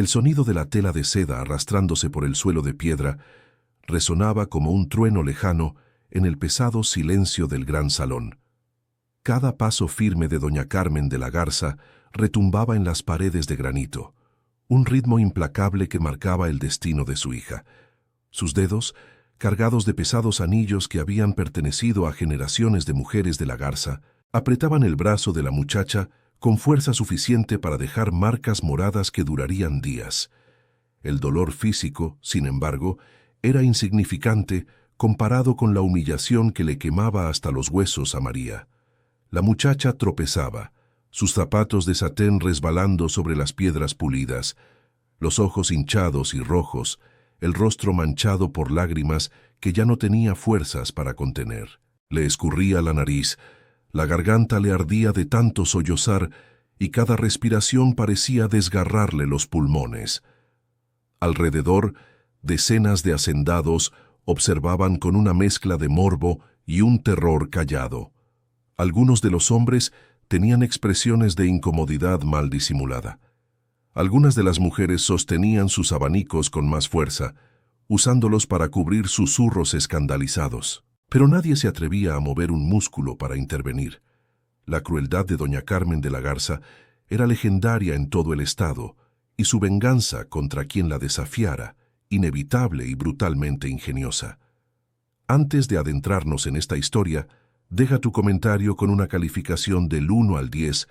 El sonido de la tela de seda arrastrándose por el suelo de piedra resonaba como un trueno lejano en el pesado silencio del gran salón. Cada paso firme de doña Carmen de la Garza retumbaba en las paredes de granito, un ritmo implacable que marcaba el destino de su hija. Sus dedos, cargados de pesados anillos que habían pertenecido a generaciones de mujeres de la Garza, apretaban el brazo de la muchacha con fuerza suficiente para dejar marcas moradas que durarían días. El dolor físico, sin embargo, era insignificante comparado con la humillación que le quemaba hasta los huesos a María. La muchacha tropezaba, sus zapatos de satén resbalando sobre las piedras pulidas, los ojos hinchados y rojos, el rostro manchado por lágrimas que ya no tenía fuerzas para contener. Le escurría la nariz, la garganta le ardía de tanto sollozar y cada respiración parecía desgarrarle los pulmones. Alrededor, decenas de hacendados observaban con una mezcla de morbo y un terror callado. Algunos de los hombres tenían expresiones de incomodidad mal disimulada. Algunas de las mujeres sostenían sus abanicos con más fuerza, usándolos para cubrir susurros escandalizados. Pero nadie se atrevía a mover un músculo para intervenir. La crueldad de doña Carmen de la Garza era legendaria en todo el estado, y su venganza contra quien la desafiara, inevitable y brutalmente ingeniosa. Antes de adentrarnos en esta historia, deja tu comentario con una calificación del 1 al 10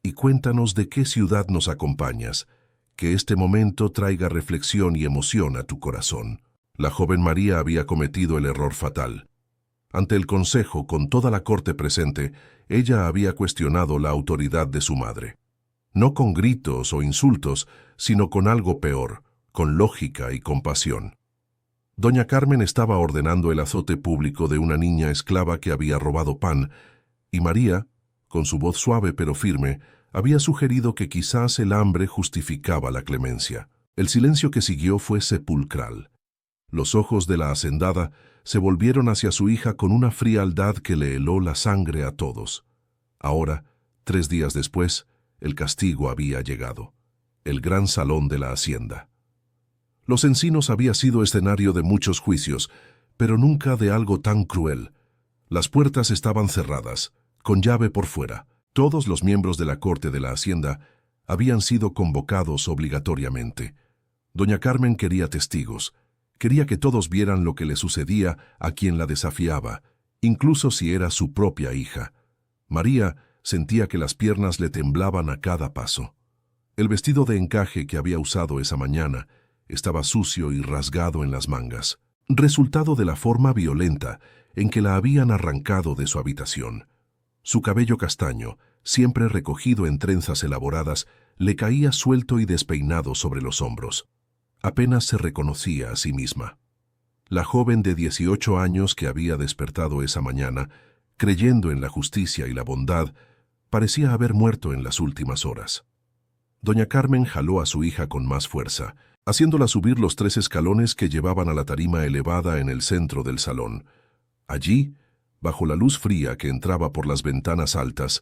y cuéntanos de qué ciudad nos acompañas. Que este momento traiga reflexión y emoción a tu corazón. La joven María había cometido el error fatal. Ante el consejo, con toda la corte presente, ella había cuestionado la autoridad de su madre. No con gritos o insultos, sino con algo peor, con lógica y compasión. Doña Carmen estaba ordenando el azote público de una niña esclava que había robado pan, y María, con su voz suave pero firme, había sugerido que quizás el hambre justificaba la clemencia. El silencio que siguió fue sepulcral. Los ojos de la hacendada se volvieron hacia su hija con una frialdad que le heló la sangre a todos. Ahora, 3 días después, el castigo había llegado. El gran salón de la hacienda. Los Encinos había sido escenario de muchos juicios, pero nunca de algo tan cruel. Las puertas estaban cerradas, con llave por fuera. Todos los miembros de la corte de la hacienda habían sido convocados obligatoriamente. Doña Carmen quería testigos. Quería que todos vieran lo que le sucedía a quien la desafiaba, incluso si era su propia hija. María sentía que las piernas le temblaban a cada paso. El vestido de encaje que había usado esa mañana estaba sucio y rasgado en las mangas, resultado de la forma violenta en que la habían arrancado de su habitación. Su cabello castaño, siempre recogido en trenzas elaboradas, le caía suelto y despeinado sobre los hombros. Apenas se reconocía a sí misma. La joven de 18 años que había despertado esa mañana, creyendo en la justicia y la bondad, parecía haber muerto en las últimas horas. Doña Carmen jaló a su hija con más fuerza, haciéndola subir los 3 escalones que llevaban a la tarima elevada en el centro del salón. Allí, bajo la luz fría que entraba por las ventanas altas,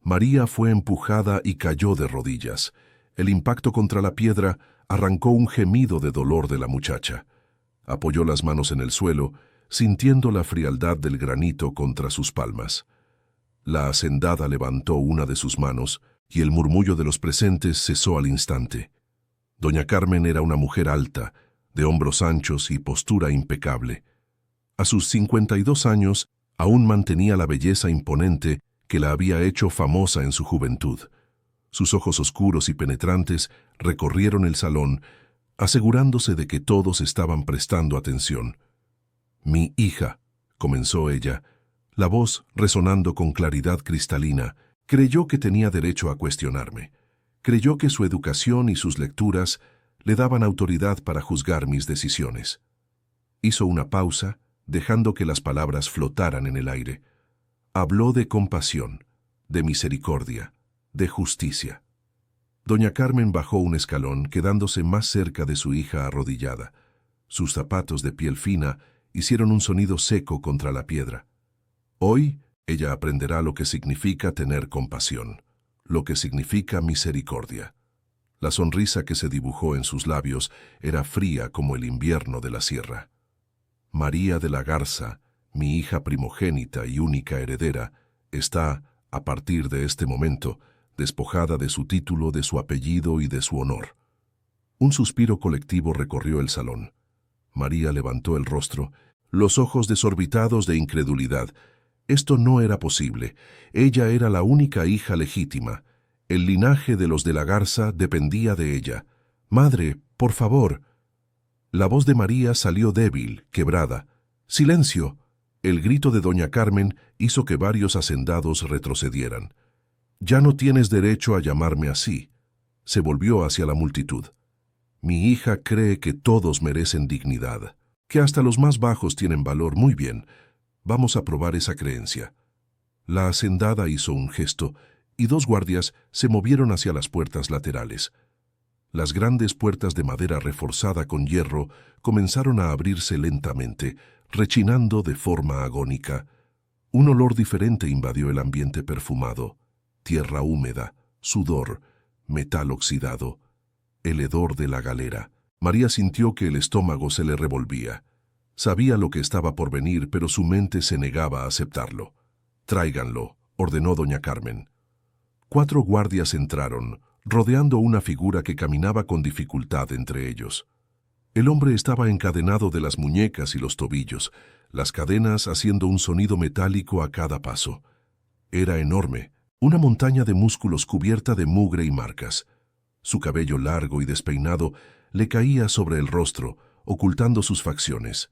María fue empujada y cayó de rodillas. El impacto contra la piedra arrancó un gemido de dolor de la muchacha. Apoyó las manos en el suelo, sintiendo la frialdad del granito contra sus palmas. La hacendada levantó una de sus manos y el murmullo de los presentes cesó al instante. Doña Carmen era una mujer alta, de hombros anchos y postura impecable. A sus 52 años aún mantenía la belleza imponente que la había hecho famosa en su juventud. Sus ojos oscuros y penetrantes recorrieron el salón, asegurándose de que todos estaban prestando atención. «Mi hija», comenzó ella, la voz resonando con claridad cristalina, creyó que tenía derecho a cuestionarme. Creyó que su educación y sus lecturas le daban autoridad para juzgar mis decisiones. Hizo una pausa, dejando que las palabras flotaran en el aire. Habló de compasión, de misericordia, de justicia. Doña Carmen bajó un escalón, quedándose más cerca de su hija arrodillada. Sus zapatos de piel fina hicieron un sonido seco contra la piedra. Hoy ella aprenderá lo que significa tener compasión, lo que significa misericordia. La sonrisa que se dibujó en sus labios era fría como el invierno de la sierra. María de la Garza, mi hija primogénita y única heredera, está, a partir de este momento, despojada de su título, de su apellido y de su honor. Un suspiro colectivo recorrió el salón. María levantó el rostro, los ojos desorbitados de incredulidad. Esto no era posible. Ella era la única hija legítima. El linaje de los de la Garza dependía de ella. «Madre, por favor». La voz de María salió débil, quebrada. «¡Silencio!». El grito de doña Carmen hizo que varios hacendados retrocedieran. «Ya no tienes derecho a llamarme así». Se volvió hacia la multitud. «Mi hija cree que todos merecen dignidad, que hasta los más bajos tienen valor. Muy bien, vamos a probar esa creencia». La hacendada hizo un gesto y 2 guardias se movieron hacia las puertas laterales. Las grandes puertas de madera reforzada con hierro comenzaron a abrirse lentamente, rechinando de forma agónica. Un olor diferente invadió el ambiente perfumado: tierra húmeda, sudor, metal oxidado, el hedor de la galera. María sintió que el estómago se le revolvía. Sabía lo que estaba por venir, pero su mente se negaba a aceptarlo. «Tráiganlo», ordenó doña Carmen. 4 guardias entraron, rodeando una figura que caminaba con dificultad entre ellos. El hombre estaba encadenado de las muñecas y los tobillos, las cadenas haciendo un sonido metálico a cada paso. Era enorme, una montaña de músculos cubierta de mugre y marcas. Su cabello largo y despeinado le caía sobre el rostro, ocultando sus facciones.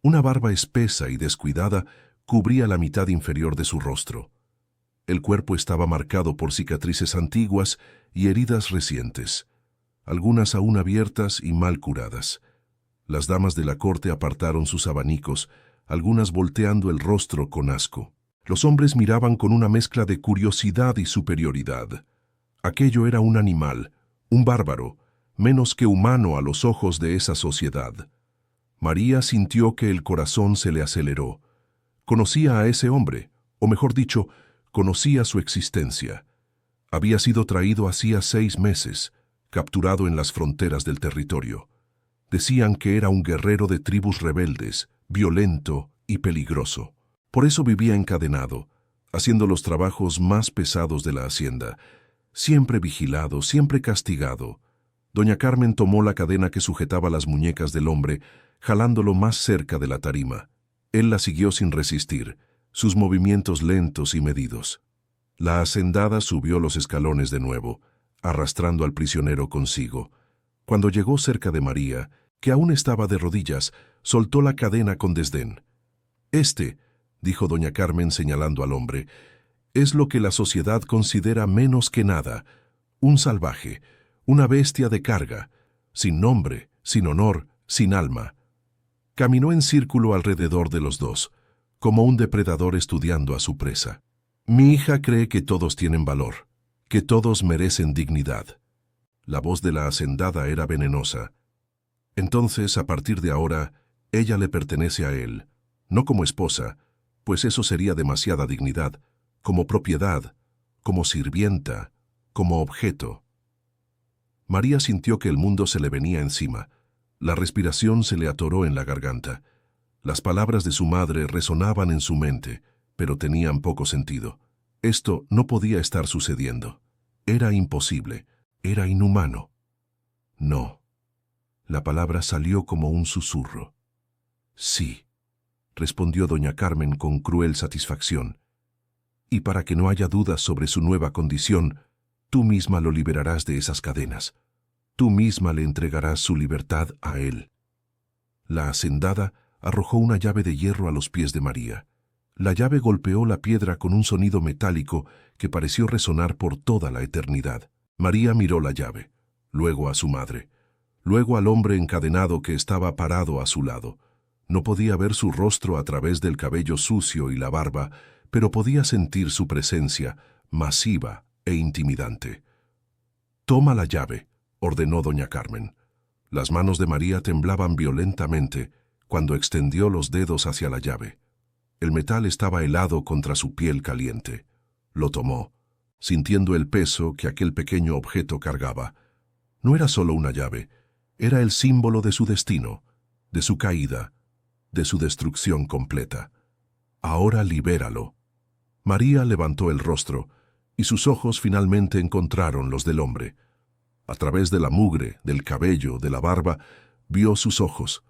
Una barba espesa y descuidada cubría la mitad inferior de su rostro. El cuerpo estaba marcado por cicatrices antiguas y heridas recientes, algunas aún abiertas y mal curadas. Las damas de la corte apartaron sus abanicos, algunas volteando el rostro con asco. Los hombres miraban con una mezcla de curiosidad y superioridad. Aquello era un animal, un bárbaro, menos que humano a los ojos de esa sociedad. María sintió que el corazón se le aceleró. Conocía a ese hombre, o mejor dicho, conocía su existencia. Había sido traído hacía 6 meses, capturado en las fronteras del territorio. Decían que era un guerrero de tribus rebeldes, violento y peligroso. Por eso vivía encadenado, haciendo los trabajos más pesados de la hacienda, siempre vigilado, siempre castigado. Doña Carmen tomó la cadena que sujetaba las muñecas del hombre, jalándolo más cerca de la tarima. Él la siguió sin resistir, sus movimientos lentos y medidos. La hacendada subió los escalones de nuevo, arrastrando al prisionero consigo. Cuando llegó cerca de María, que aún estaba de rodillas, soltó la cadena con desdén. «Este», dijo doña Carmen señalando al hombre, «es lo que la sociedad considera menos que nada, un salvaje, una bestia de carga, sin nombre, sin honor, sin alma». Caminó en círculo alrededor de los dos, como un depredador estudiando a su presa. «Mi hija cree que todos tienen valor, que todos merecen dignidad». La voz de la hacendada era venenosa. «Entonces, a partir de ahora, ella le pertenece a él, no como esposa, pues eso sería demasiada dignidad, como propiedad, como sirvienta, como objeto». María sintió que el mundo se le venía encima. La respiración se le atoró en la garganta. Las palabras de su madre resonaban en su mente, pero tenían poco sentido. Esto no podía estar sucediendo. Era imposible, era inhumano. «No». La palabra salió como un susurro. «Sí», respondió doña Carmen con cruel satisfacción. «Y para que no haya dudas sobre su nueva condición, tú misma lo liberarás de esas cadenas. Tú misma le entregarás su libertad a él». La hacendada arrojó una llave de hierro a los pies de María. La llave golpeó la piedra con un sonido metálico que pareció resonar por toda la eternidad. María miró la llave, luego a su madre, luego al hombre encadenado que estaba parado a su lado. No podía ver su rostro a través del cabello sucio y la barba, pero podía sentir su presencia, masiva e intimidante. «Toma la llave», ordenó doña Carmen. Las manos de María temblaban violentamente cuando extendió los dedos hacia la llave. El metal estaba helado contra su piel caliente. Lo tomó, sintiendo el peso que aquel pequeño objeto cargaba. No era solo una llave, era el símbolo de su destino, de su caída, de su destrucción completa. Ahora libéralo. María levantó el rostro, y sus ojos finalmente encontraron los del hombre. A través de la mugre, del cabello, de la barba, vio sus ojos.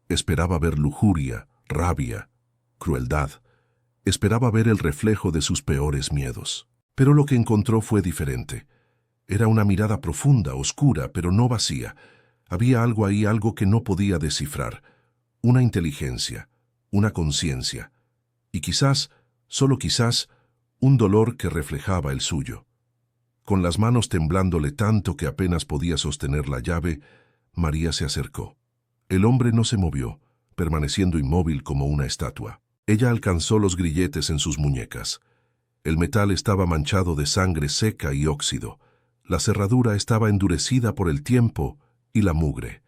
Esperaba ver lujuria, rabia, crueldad. Esperaba ver el reflejo de sus peores miedos. Pero lo que encontró fue diferente. Era una mirada profunda, oscura, pero no vacía. Había algo ahí, algo que no podía descifrar. Una inteligencia, una conciencia. Y quizás, solo quizás, un dolor que reflejaba el suyo. Con las manos temblándole tanto que apenas podía sostener la llave, María se acercó. El hombre no se movió, permaneciendo inmóvil como una estatua. Ella alcanzó los grilletes en sus muñecas. El metal estaba manchado de sangre seca y óxido. La cerradura estaba endurecida por el tiempo y la mugre.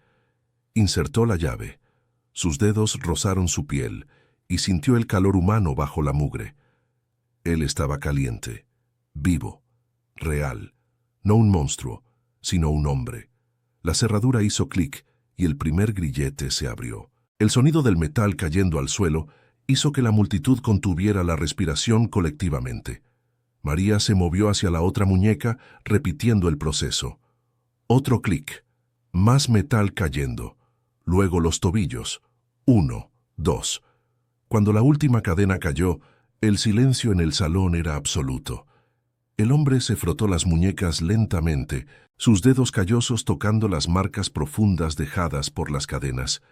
Insertó la llave. Sus dedos rozaron su piel y sintió el calor humano bajo la mugre. Él estaba caliente, vivo, real. No un monstruo, sino un hombre. La cerradura hizo clic y el primer grillete se abrió. El sonido del metal cayendo al suelo hizo que la multitud contuviera la respiración colectivamente. María se movió hacia la otra muñeca, repitiendo el proceso. Otro clic, más metal cayendo. Luego los tobillos. 1, 2. Cuando la última cadena cayó, el silencio en el salón era absoluto. El hombre se frotó las muñecas lentamente, sus dedos callosos tocando las marcas profundas dejadas por las cadenas.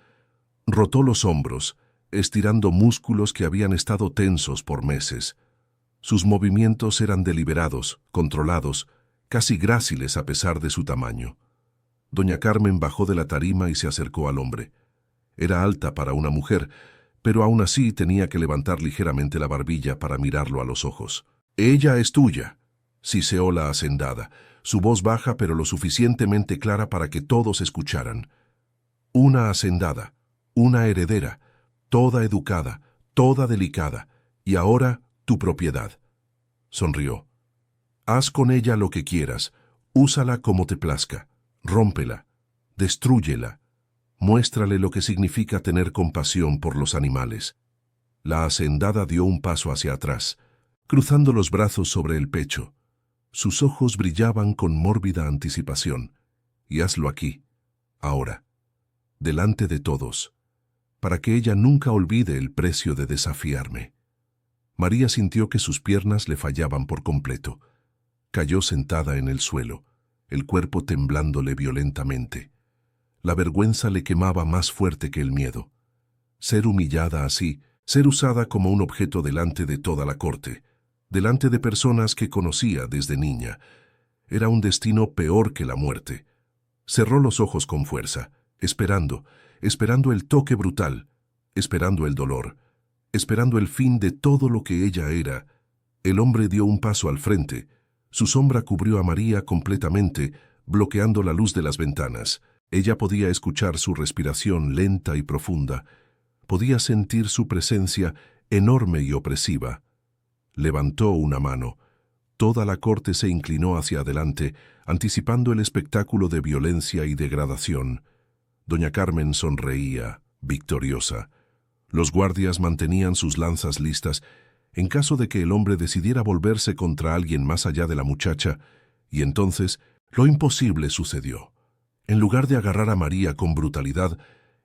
Rotó los hombros, estirando músculos que habían estado tensos por meses. Sus movimientos eran deliberados, controlados, casi gráciles a pesar de su tamaño. Doña Carmen bajó de la tarima y se acercó al hombre. Era alta para una mujer, pero aún así tenía que levantar ligeramente la barbilla para mirarlo a los ojos. «Ella es tuya», siseó la hacendada, su voz baja pero lo suficientemente clara para que todos escucharan. Una hacendada, una heredera, toda educada, toda delicada, y ahora tu propiedad. Sonrió. Haz con ella lo que quieras, úsala como te plazca, rómpela, destrúyela, muéstrale lo que significa tener compasión por los animales. La hacendada dio un paso hacia atrás, cruzando los brazos sobre el pecho. Sus ojos brillaban con mórbida anticipación. Y hazlo aquí, ahora, delante de todos, para que ella nunca olvide el precio de desafiarme. María sintió que sus piernas le fallaban por completo. Cayó sentada en el suelo, el cuerpo temblándole violentamente. La vergüenza le quemaba más fuerte que el miedo. Ser humillada así, ser usada como un objeto delante de toda la corte, delante de personas que conocía desde niña, era un destino peor que la muerte. Cerró los ojos con fuerza, esperando el toque brutal, esperando el dolor, esperando el fin de todo lo que ella era. El hombre dio un paso al frente. Su sombra cubrió a María completamente, bloqueando la luz de las ventanas. Ella podía escuchar su respiración lenta y profunda. Podía sentir su presencia enorme y opresiva. Levantó una mano. Toda la corte se inclinó hacia adelante, anticipando el espectáculo de violencia y degradación. Doña Carmen sonreía, victoriosa. Los guardias mantenían sus lanzas listas en caso de que el hombre decidiera volverse contra alguien más allá de la muchacha, y entonces lo imposible sucedió. En lugar de agarrar a María con brutalidad,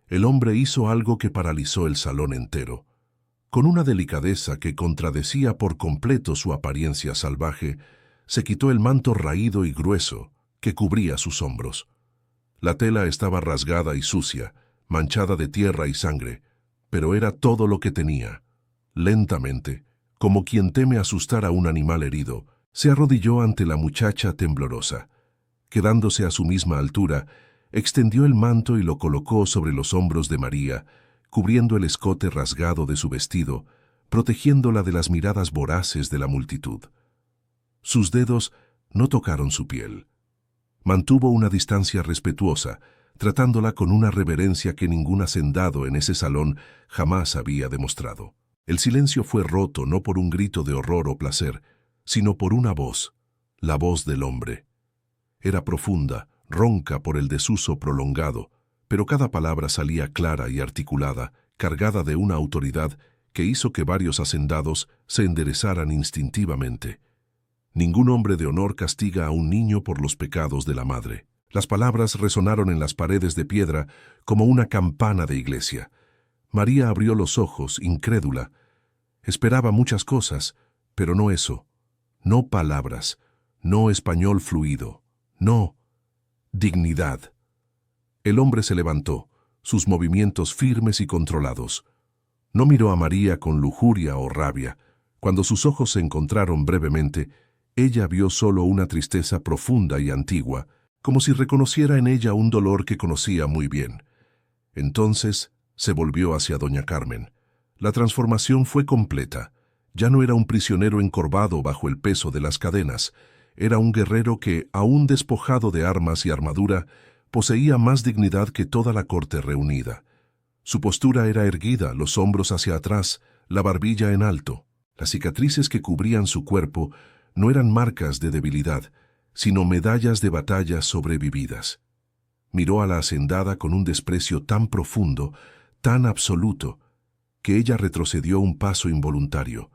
el hombre hizo algo que paralizó el salón entero. Con una delicadeza que contradecía por completo su apariencia salvaje, se quitó el manto raído y grueso que cubría sus hombros. La tela estaba rasgada y sucia, manchada de tierra y sangre, pero era todo lo que tenía. Lentamente, como quien teme asustar a un animal herido, se arrodilló ante la muchacha temblorosa. Quedándose a su misma altura, extendió el manto y lo colocó sobre los hombros de María, cubriendo el escote rasgado de su vestido, protegiéndola de las miradas voraces de la multitud. Sus dedos no tocaron su piel. Mantuvo una distancia respetuosa, tratándola con una reverencia que ningún hacendado en ese salón jamás había demostrado. El silencio fue roto no por un grito de horror o placer, sino por una voz, la voz del hombre. Era profunda, ronca por el desuso prolongado, pero cada palabra salía clara y articulada, cargada de una autoridad que hizo que varios hacendados se enderezaran instintivamente. Ningún hombre de honor castiga a un niño por los pecados de la madre. Las palabras resonaron en las paredes de piedra como una campana de iglesia. María abrió los ojos, incrédula. Esperaba muchas cosas, pero no eso. No palabras, no español fluido, no dignidad. El hombre se levantó, sus movimientos firmes y controlados. No miró a María con lujuria o rabia. Cuando sus ojos se encontraron brevemente, ella vio solo una tristeza profunda y antigua, como si reconociera en ella un dolor que conocía muy bien. Entonces se volvió hacia doña Carmen. La transformación fue completa. Ya no era un prisionero encorvado bajo el peso de las cadenas. Era un guerrero que, aún despojado de armas y armadura, poseía más dignidad que toda la corte reunida. Su postura era erguida, los hombros hacia atrás, la barbilla en alto. Las cicatrices que cubrían su cuerpo no eran marcas de debilidad, sino medallas de batallas sobrevividas. Miró a la hacendada con un desprecio tan profundo, tan absoluto, que ella retrocedió un paso involuntario.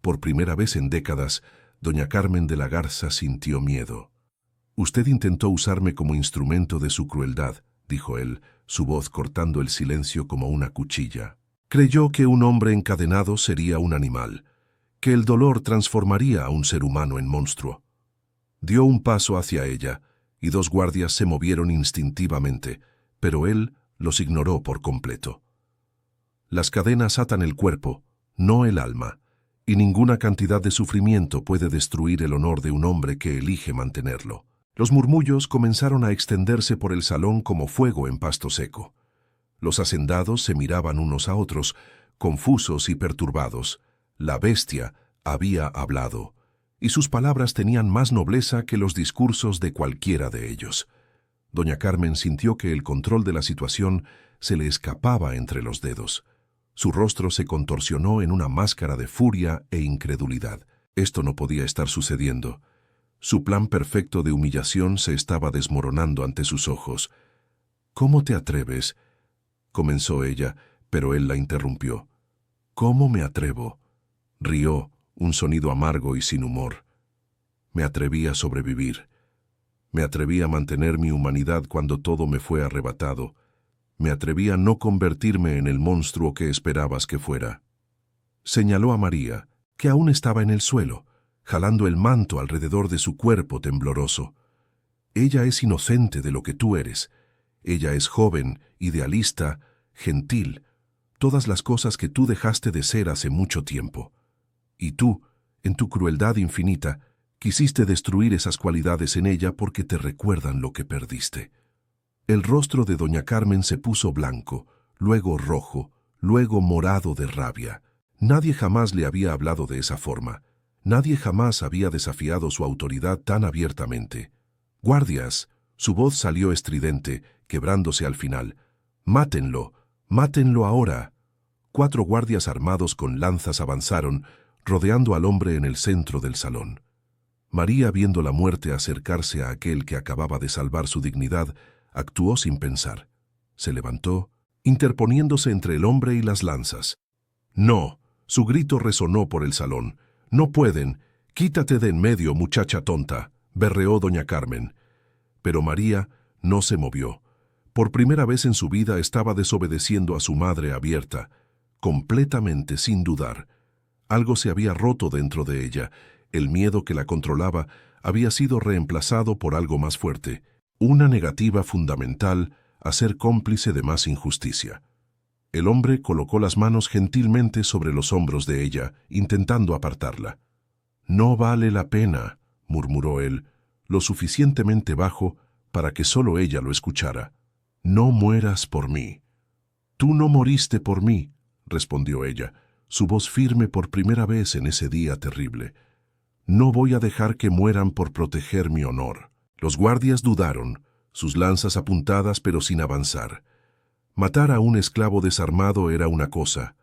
Por primera vez en décadas, doña Carmen de la Garza sintió miedo. «Usted intentó usarme como instrumento de su crueldad», dijo él, su voz cortando el silencio como una cuchilla. «Creyó que un hombre encadenado sería un animal, que el dolor transformaría a un ser humano en monstruo». Dio un paso hacia ella, y dos guardias se movieron instintivamente, pero él los ignoró por completo. Las cadenas atan el cuerpo, no el alma, y ninguna cantidad de sufrimiento puede destruir el honor de un hombre que elige mantenerlo. Los murmullos comenzaron a extenderse por el salón como fuego en pasto seco. Los hacendados se miraban unos a otros, confusos y perturbados. La bestia había hablado, y sus palabras tenían más nobleza que los discursos de cualquiera de ellos. Doña Carmen sintió que el control de la situación se le escapaba entre los dedos. Su rostro se contorsionó en una máscara de furia e incredulidad. Esto no podía estar sucediendo. Su plan perfecto de humillación se estaba desmoronando ante sus ojos. «¿Cómo te atreves?», comenzó ella, pero él la interrumpió. «¿Cómo me atrevo?», rió, un sonido amargo y sin humor. «Me atreví a sobrevivir. Me atreví a mantener mi humanidad cuando todo me fue arrebatado. Me atreví a no convertirme en el monstruo que esperabas que fuera». Señaló a María, que aún estaba en el suelo, jalando el manto alrededor de su cuerpo tembloroso. «Ella es inocente de lo que tú eres. Ella es joven, idealista, gentil, todas las cosas que tú dejaste de ser hace mucho tiempo. Y tú, en tu crueldad infinita, quisiste destruir esas cualidades en ella porque te recuerdan lo que perdiste». El rostro de doña Carmen se puso blanco, luego rojo, luego morado de rabia. Nadie jamás le había hablado de esa forma. Nadie jamás había desafiado su autoridad tan abiertamente. «Guardias», su voz salió estridente, quebrándose al final. «Mátenlo, mátenlo ahora». 4 guardias armados con lanzas avanzaron, rodeando al hombre en el centro del salón. María, viendo la muerte acercarse a aquel que acababa de salvar su dignidad, actuó sin pensar. Se levantó, interponiéndose entre el hombre y las lanzas. «No», su grito resonó por el salón. «No pueden. Quítate de en medio, muchacha tonta», berreó doña Carmen. Pero María no se movió. Por primera vez en su vida estaba desobedeciendo a su madre abierta, completamente, sin dudar. Algo se había roto dentro de ella. El miedo que la controlaba había sido reemplazado por algo más fuerte, una negativa fundamental a ser cómplice de más injusticia. El hombre colocó las manos gentilmente sobre los hombros de ella, intentando apartarla. «No vale la pena», murmuró él, lo suficientemente bajo para que solo ella lo escuchara. «No mueras por mí». «Tú no moriste por mí», respondió ella, su voz firme por primera vez en ese día terrible. «No voy a dejar que mueran por proteger mi honor». Los guardias dudaron, sus lanzas apuntadas pero sin avanzar. Matar a un esclavo desarmado era una cosa.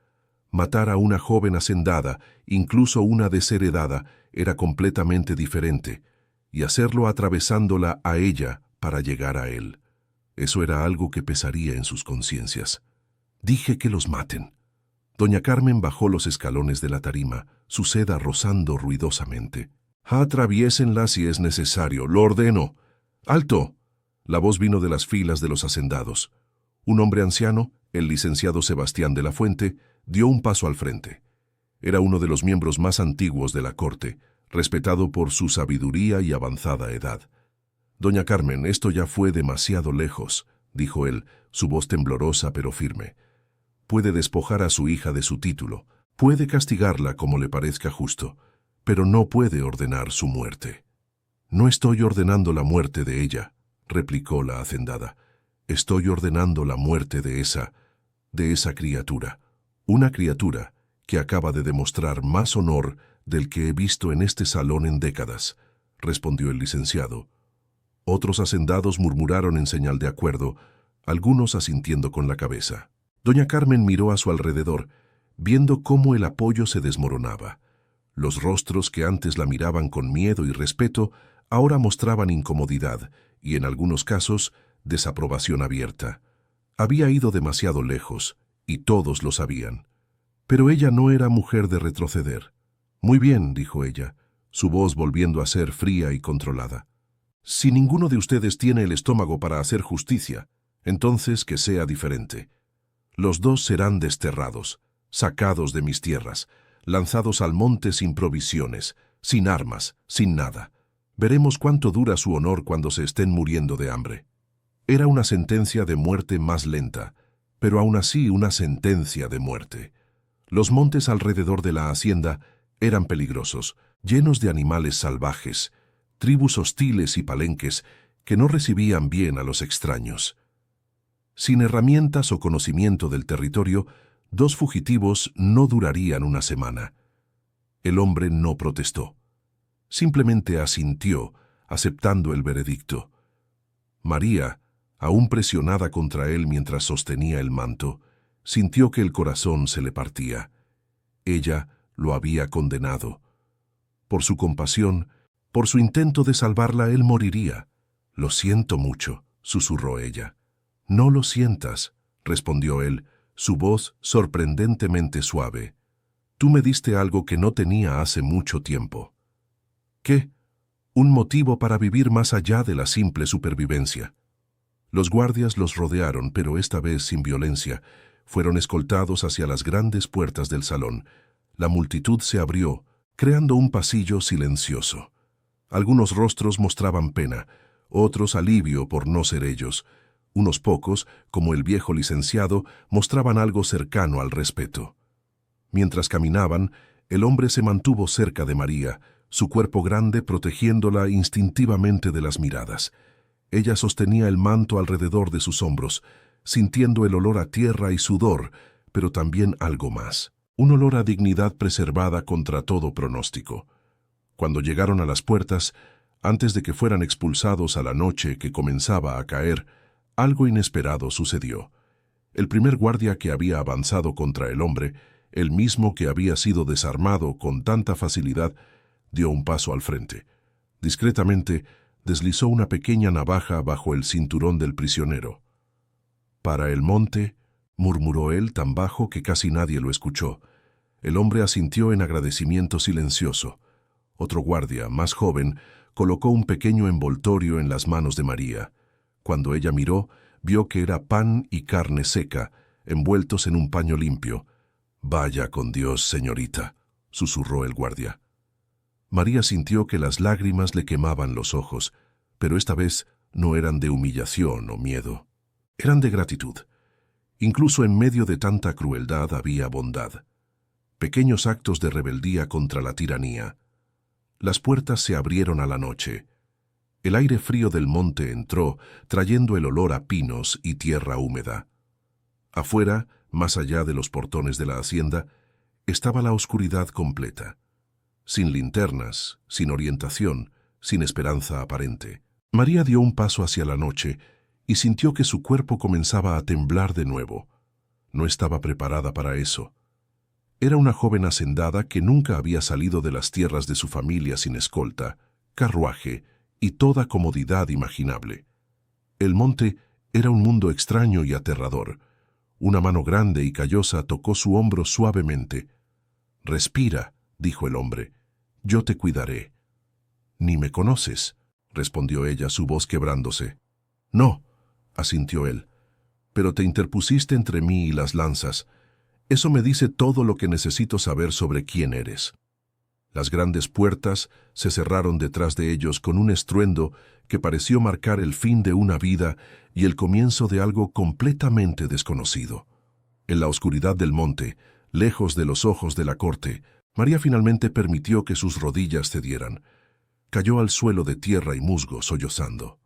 Matar a una joven hacendada, incluso una desheredada, era completamente diferente, y hacerlo atravesándola a ella para llegar a él. Eso era algo que pesaría en sus conciencias. Dije que los maten. Doña Carmen bajó los escalones de la tarima, su seda rozando ruidosamente. Atraviésenla si es necesario, lo ordeno. ¡Alto! La voz vino de las filas de los hacendados. Un hombre anciano, el licenciado Sebastián de la Fuente, dio un paso al frente. Era uno de los miembros más antiguos de la corte, respetado por su sabiduría y avanzada edad. Doña Carmen, esto ya fue demasiado lejos, dijo él, su voz temblorosa pero firme. Puede despojar a su hija de su título, puede castigarla como le parezca justo, pero no puede ordenar su muerte. No estoy ordenando la muerte de ella, replicó la hacendada. Estoy ordenando la muerte de esa criatura. Una criatura que acaba de demostrar más honor del que he visto en este salón en décadas, respondió el licenciado. Otros hacendados murmuraron en señal de acuerdo, algunos asintiendo con la cabeza. Doña Carmen miró a su alrededor, viendo cómo el apoyo se desmoronaba. Los rostros que antes la miraban con miedo y respeto, ahora mostraban incomodidad y, en algunos casos, desaprobación abierta. Había ido demasiado lejos, y todos lo sabían. Pero ella no era mujer de retroceder. Muy bien, dijo ella, su voz volviendo a ser fría y controlada. Si ninguno de ustedes tiene el estómago para hacer justicia, entonces que sea diferente. Los dos serán desterrados, sacados de mis tierras, lanzados al monte sin provisiones, sin armas, sin nada. Veremos cuánto dura su honor cuando se estén muriendo de hambre. Era una sentencia de muerte más lenta, pero aún así una sentencia de muerte. Los montes alrededor de la hacienda eran peligrosos, llenos de animales salvajes, tribus hostiles y palenques que no recibían bien a los extraños. Sin herramientas o conocimiento del territorio, dos fugitivos no durarían una semana. El hombre no protestó. Simplemente asintió, aceptando el veredicto. María, aún presionada contra él mientras sostenía el manto, sintió que el corazón se le partía. Ella lo había condenado. Por su compasión, por su intento de salvarla, él moriría. Lo siento mucho, susurró ella. No lo sientas, respondió él, su voz sorprendentemente suave. Tú me diste algo que no tenía hace mucho tiempo. ¿Qué? Un motivo para vivir más allá de la simple supervivencia. Los guardias los rodearon, pero esta vez sin violencia. Fueron escoltados hacia las grandes puertas del salón. La multitud se abrió, creando un pasillo silencioso. Algunos rostros mostraban pena, otros alivio por no ser ellos. Unos pocos, como el viejo licenciado, mostraban algo cercano al respeto. Mientras caminaban, el hombre se mantuvo cerca de María, su cuerpo grande protegiéndola instintivamente de las miradas. Ella sostenía el manto alrededor de sus hombros, sintiendo el olor a tierra y sudor, pero también algo más. Un olor a dignidad preservada contra todo pronóstico. Cuando llegaron a las puertas, antes de que fueran expulsados a la noche que comenzaba a caer, algo inesperado sucedió. El primer guardia que había avanzado contra el hombre, el mismo que había sido desarmado con tanta facilidad, dio un paso al frente. Discretamente, deslizó una pequeña navaja bajo el cinturón del prisionero. «Para el monte», murmuró él tan bajo que casi nadie lo escuchó. El hombre asintió en agradecimiento silencioso. Otro guardia, más joven, colocó un pequeño envoltorio en las manos de María. Cuando ella miró, vio que era pan y carne seca, envueltos en un paño limpio. «Vaya con Dios, señorita», susurró el guardia. María sintió que las lágrimas le quemaban los ojos, pero esta vez no eran de humillación o miedo. Eran de gratitud. Incluso en medio de tanta crueldad había bondad. Pequeños actos de rebeldía contra la tiranía. Las puertas se abrieron a la noche. El aire frío del monte entró, trayendo el olor a pinos y tierra húmeda. Afuera, más allá de los portones de la hacienda, estaba la oscuridad completa. Sin linternas, sin orientación, sin esperanza aparente. María dio un paso hacia la noche y sintió que su cuerpo comenzaba a temblar de nuevo. No estaba preparada para eso. Era una joven hacendada que nunca había salido de las tierras de su familia sin escolta, carruaje y toda comodidad imaginable. El monte era un mundo extraño y aterrador. Una mano grande y callosa tocó su hombro suavemente. «Respira», dijo el hombre. «Yo te cuidaré». «Ni me conoces», respondió ella, su voz quebrándose. «No», asintió él, «pero te interpusiste entre mí y las lanzas. Eso me dice todo lo que necesito saber sobre quién eres». Las grandes puertas se cerraron detrás de ellos con un estruendo que pareció marcar el fin de una vida y el comienzo de algo completamente desconocido. En la oscuridad del monte, lejos de los ojos de la corte, María finalmente permitió que sus rodillas cedieran. Cayó al suelo de tierra y musgo, sollozando.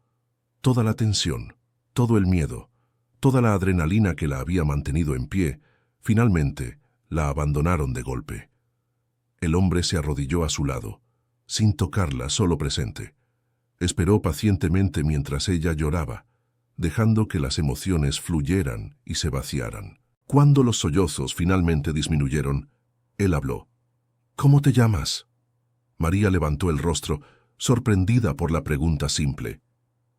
Toda la tensión, todo el miedo, toda la adrenalina que la había mantenido en pie, finalmente la abandonaron de golpe. El hombre se arrodilló a su lado, sin tocarla, solo presente. Esperó pacientemente mientras ella lloraba, dejando que las emociones fluyeran y se vaciaran. Cuando los sollozos finalmente disminuyeron, él habló. «¿Cómo te llamas?» María levantó el rostro, sorprendida por la pregunta simple.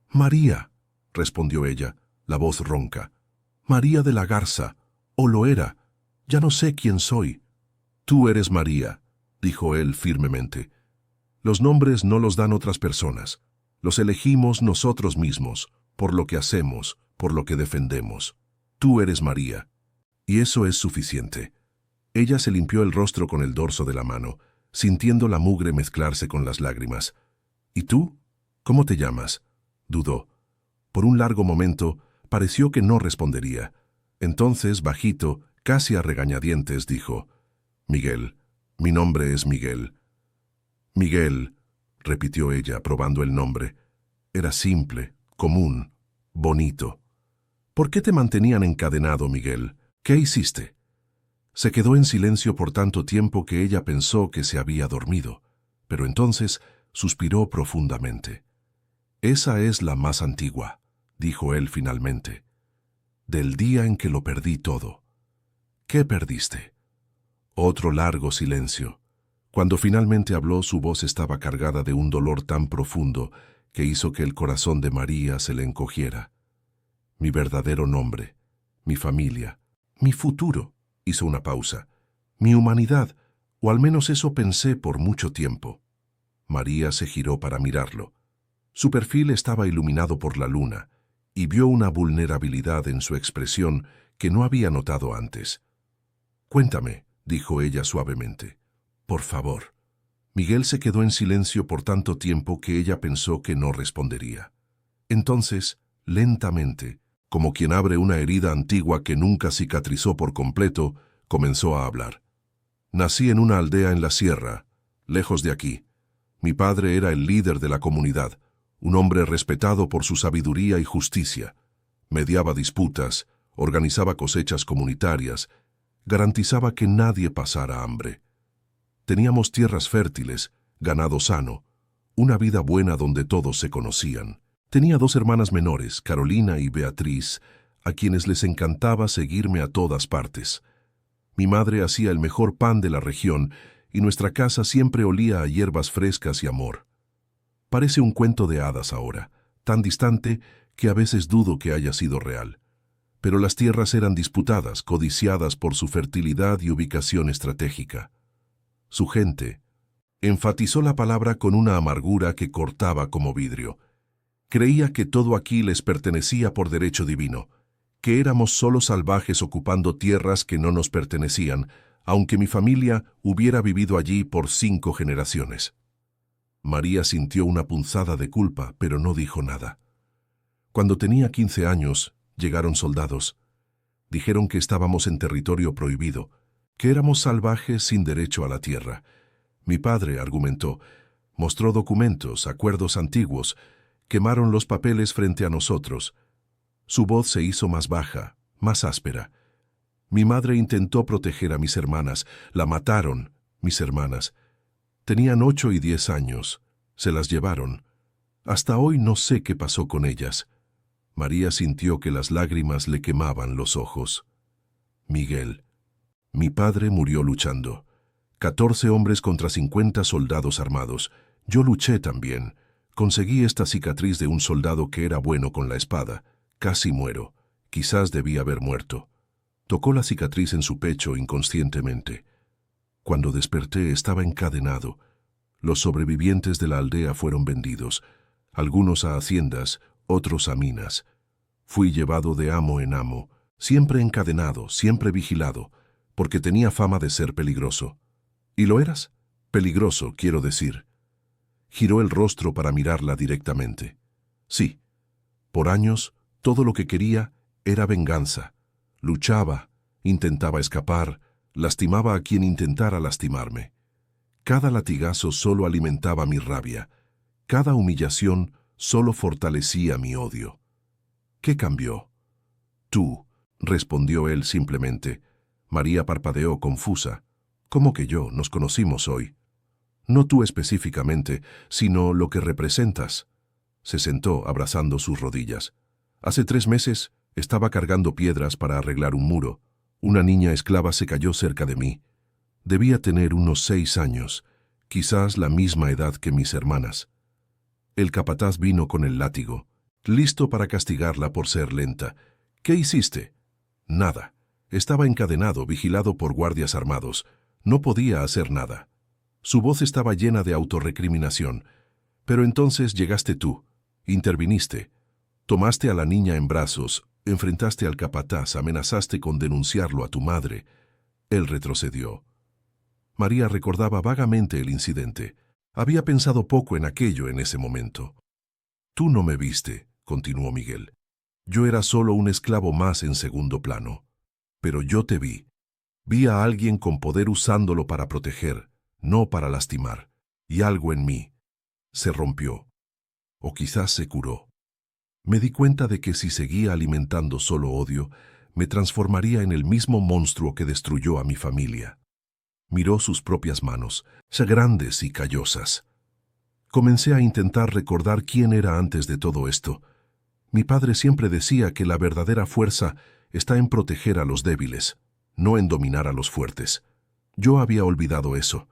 «María», respondió ella, la voz ronca. «María de la Garza, o lo era. Ya no sé quién soy». «Tú eres María», dijo él firmemente. «Los nombres no los dan otras personas. Los elegimos nosotros mismos, por lo que hacemos, por lo que defendemos. Tú eres María. Y eso es suficiente». Ella se limpió el rostro con el dorso de la mano, sintiendo la mugre mezclarse con las lágrimas. «¿Y tú? ¿Cómo te llamas?», dudó. Por un largo momento pareció que no respondería. Entonces, bajito, casi a regañadientes, dijo: «Miguel. Mi nombre es Miguel». «Miguel», repitió ella, probando el nombre. Era simple, común, bonito. «¿Por qué te mantenían encadenado, Miguel? ¿Qué hiciste?». Se quedó en silencio por tanto tiempo que ella pensó que se había dormido, pero entonces suspiró profundamente. «Esa es la más antigua», dijo él finalmente. «Del día en que lo perdí todo». «¿Qué perdiste?». Otro largo silencio. Cuando finalmente habló, su voz estaba cargada de un dolor tan profundo que hizo que el corazón de María se le encogiera. «Mi verdadero nombre, mi familia, mi futuro», hizo una pausa. «Mi humanidad, o al menos eso pensé por mucho tiempo». María se giró para mirarlo. Su perfil estaba iluminado por la luna, y vio una vulnerabilidad en su expresión que no había notado antes. «Cuéntame», dijo ella suavemente. «Por favor». Miguel se quedó en silencio por tanto tiempo que ella pensó que no respondería. Entonces, lentamente, como quien abre una herida antigua que nunca cicatrizó por completo, comenzó a hablar. «Nací en una aldea en la sierra, lejos de aquí. Mi padre era el líder de la comunidad, un hombre respetado por su sabiduría y justicia. Mediaba disputas, organizaba cosechas comunitarias, garantizaba que nadie pasara hambre. Teníamos tierras fértiles, ganado sano, una vida buena donde todos se conocían. Tenía 2 hermanas menores, Carolina y Beatriz, a quienes les encantaba seguirme a todas partes. Mi madre hacía el mejor pan de la región y nuestra casa siempre olía a hierbas frescas y amor. Parece un cuento de hadas ahora, tan distante que a veces dudo que haya sido real. Pero las tierras eran disputadas, codiciadas por su fertilidad y ubicación estratégica. Su gente, enfatizó la palabra con una amargura que cortaba como vidrio. Creía que todo aquí les pertenecía por derecho divino, que éramos solo salvajes ocupando tierras que no nos pertenecían, aunque mi familia hubiera vivido allí por 5 generaciones. María sintió una punzada de culpa, pero no dijo nada. Cuando tenía 15 años, llegaron soldados. Dijeron que estábamos en territorio prohibido, que éramos salvajes sin derecho a la tierra. Mi padre argumentó, mostró documentos, acuerdos antiguos, quemaron los papeles frente a nosotros. Su voz se hizo más baja, más áspera. Mi madre intentó proteger a mis hermanas. La mataron, mis hermanas. Tenían 8 y 10 años. Se las llevaron. Hasta hoy no sé qué pasó con ellas. María sintió que las lágrimas le quemaban los ojos. Miguel. Mi padre murió luchando. 14 hombres contra 50 soldados armados. Yo luché también. Conseguí esta cicatriz de un soldado que era bueno con la espada. Casi muero. Quizás debí haber muerto. Tocó la cicatriz en su pecho inconscientemente. Cuando desperté estaba encadenado. Los sobrevivientes de la aldea fueron vendidos, algunos a haciendas, otros a minas. Fui llevado de amo en amo, siempre encadenado, siempre vigilado, porque tenía fama de ser peligroso. ¿Y lo eras? Peligroso, quiero decir. Giró el rostro para mirarla directamente. Sí. Por años, todo lo que quería era venganza. Luchaba, intentaba escapar, lastimaba a quien intentara lastimarme. Cada latigazo solo alimentaba mi rabia. Cada humillación solo fortalecía mi odio. ¿Qué cambió? Tú, respondió él simplemente. María parpadeó confusa. ¿Cómo que yo? Nos conocimos hoy. No tú específicamente, sino lo que representas. Se sentó abrazando sus rodillas. Hace 3 meses estaba cargando piedras para arreglar un muro. Una niña esclava se cayó cerca de mí. Debía tener unos 6 años, quizás la misma edad que mis hermanas. El capataz vino con el látigo, listo para castigarla por ser lenta. ¿Qué hiciste? Nada. Estaba encadenado, vigilado por guardias armados. No podía hacer nada. Su voz estaba llena de autorrecriminación. Pero entonces llegaste tú, interviniste. Tomaste a la niña en brazos, enfrentaste al capataz, amenazaste con denunciarlo a tu madre. Él retrocedió. María recordaba vagamente el incidente. Había pensado poco en aquello en ese momento. Tú no me viste, continuó Miguel. Yo era solo un esclavo más en segundo plano. Pero yo te vi. Vi a alguien con poder usándolo para proteger, no para lastimar. Y algo en mí se rompió. O quizás se curó. Me di cuenta de que si seguía alimentando solo odio, me transformaría en el mismo monstruo que destruyó a mi familia. Miró sus propias manos, ya grandes y callosas. Comencé a intentar recordar quién era antes de todo esto. Mi padre siempre decía que la verdadera fuerza está en proteger a los débiles, no en dominar a los fuertes. Yo había olvidado eso.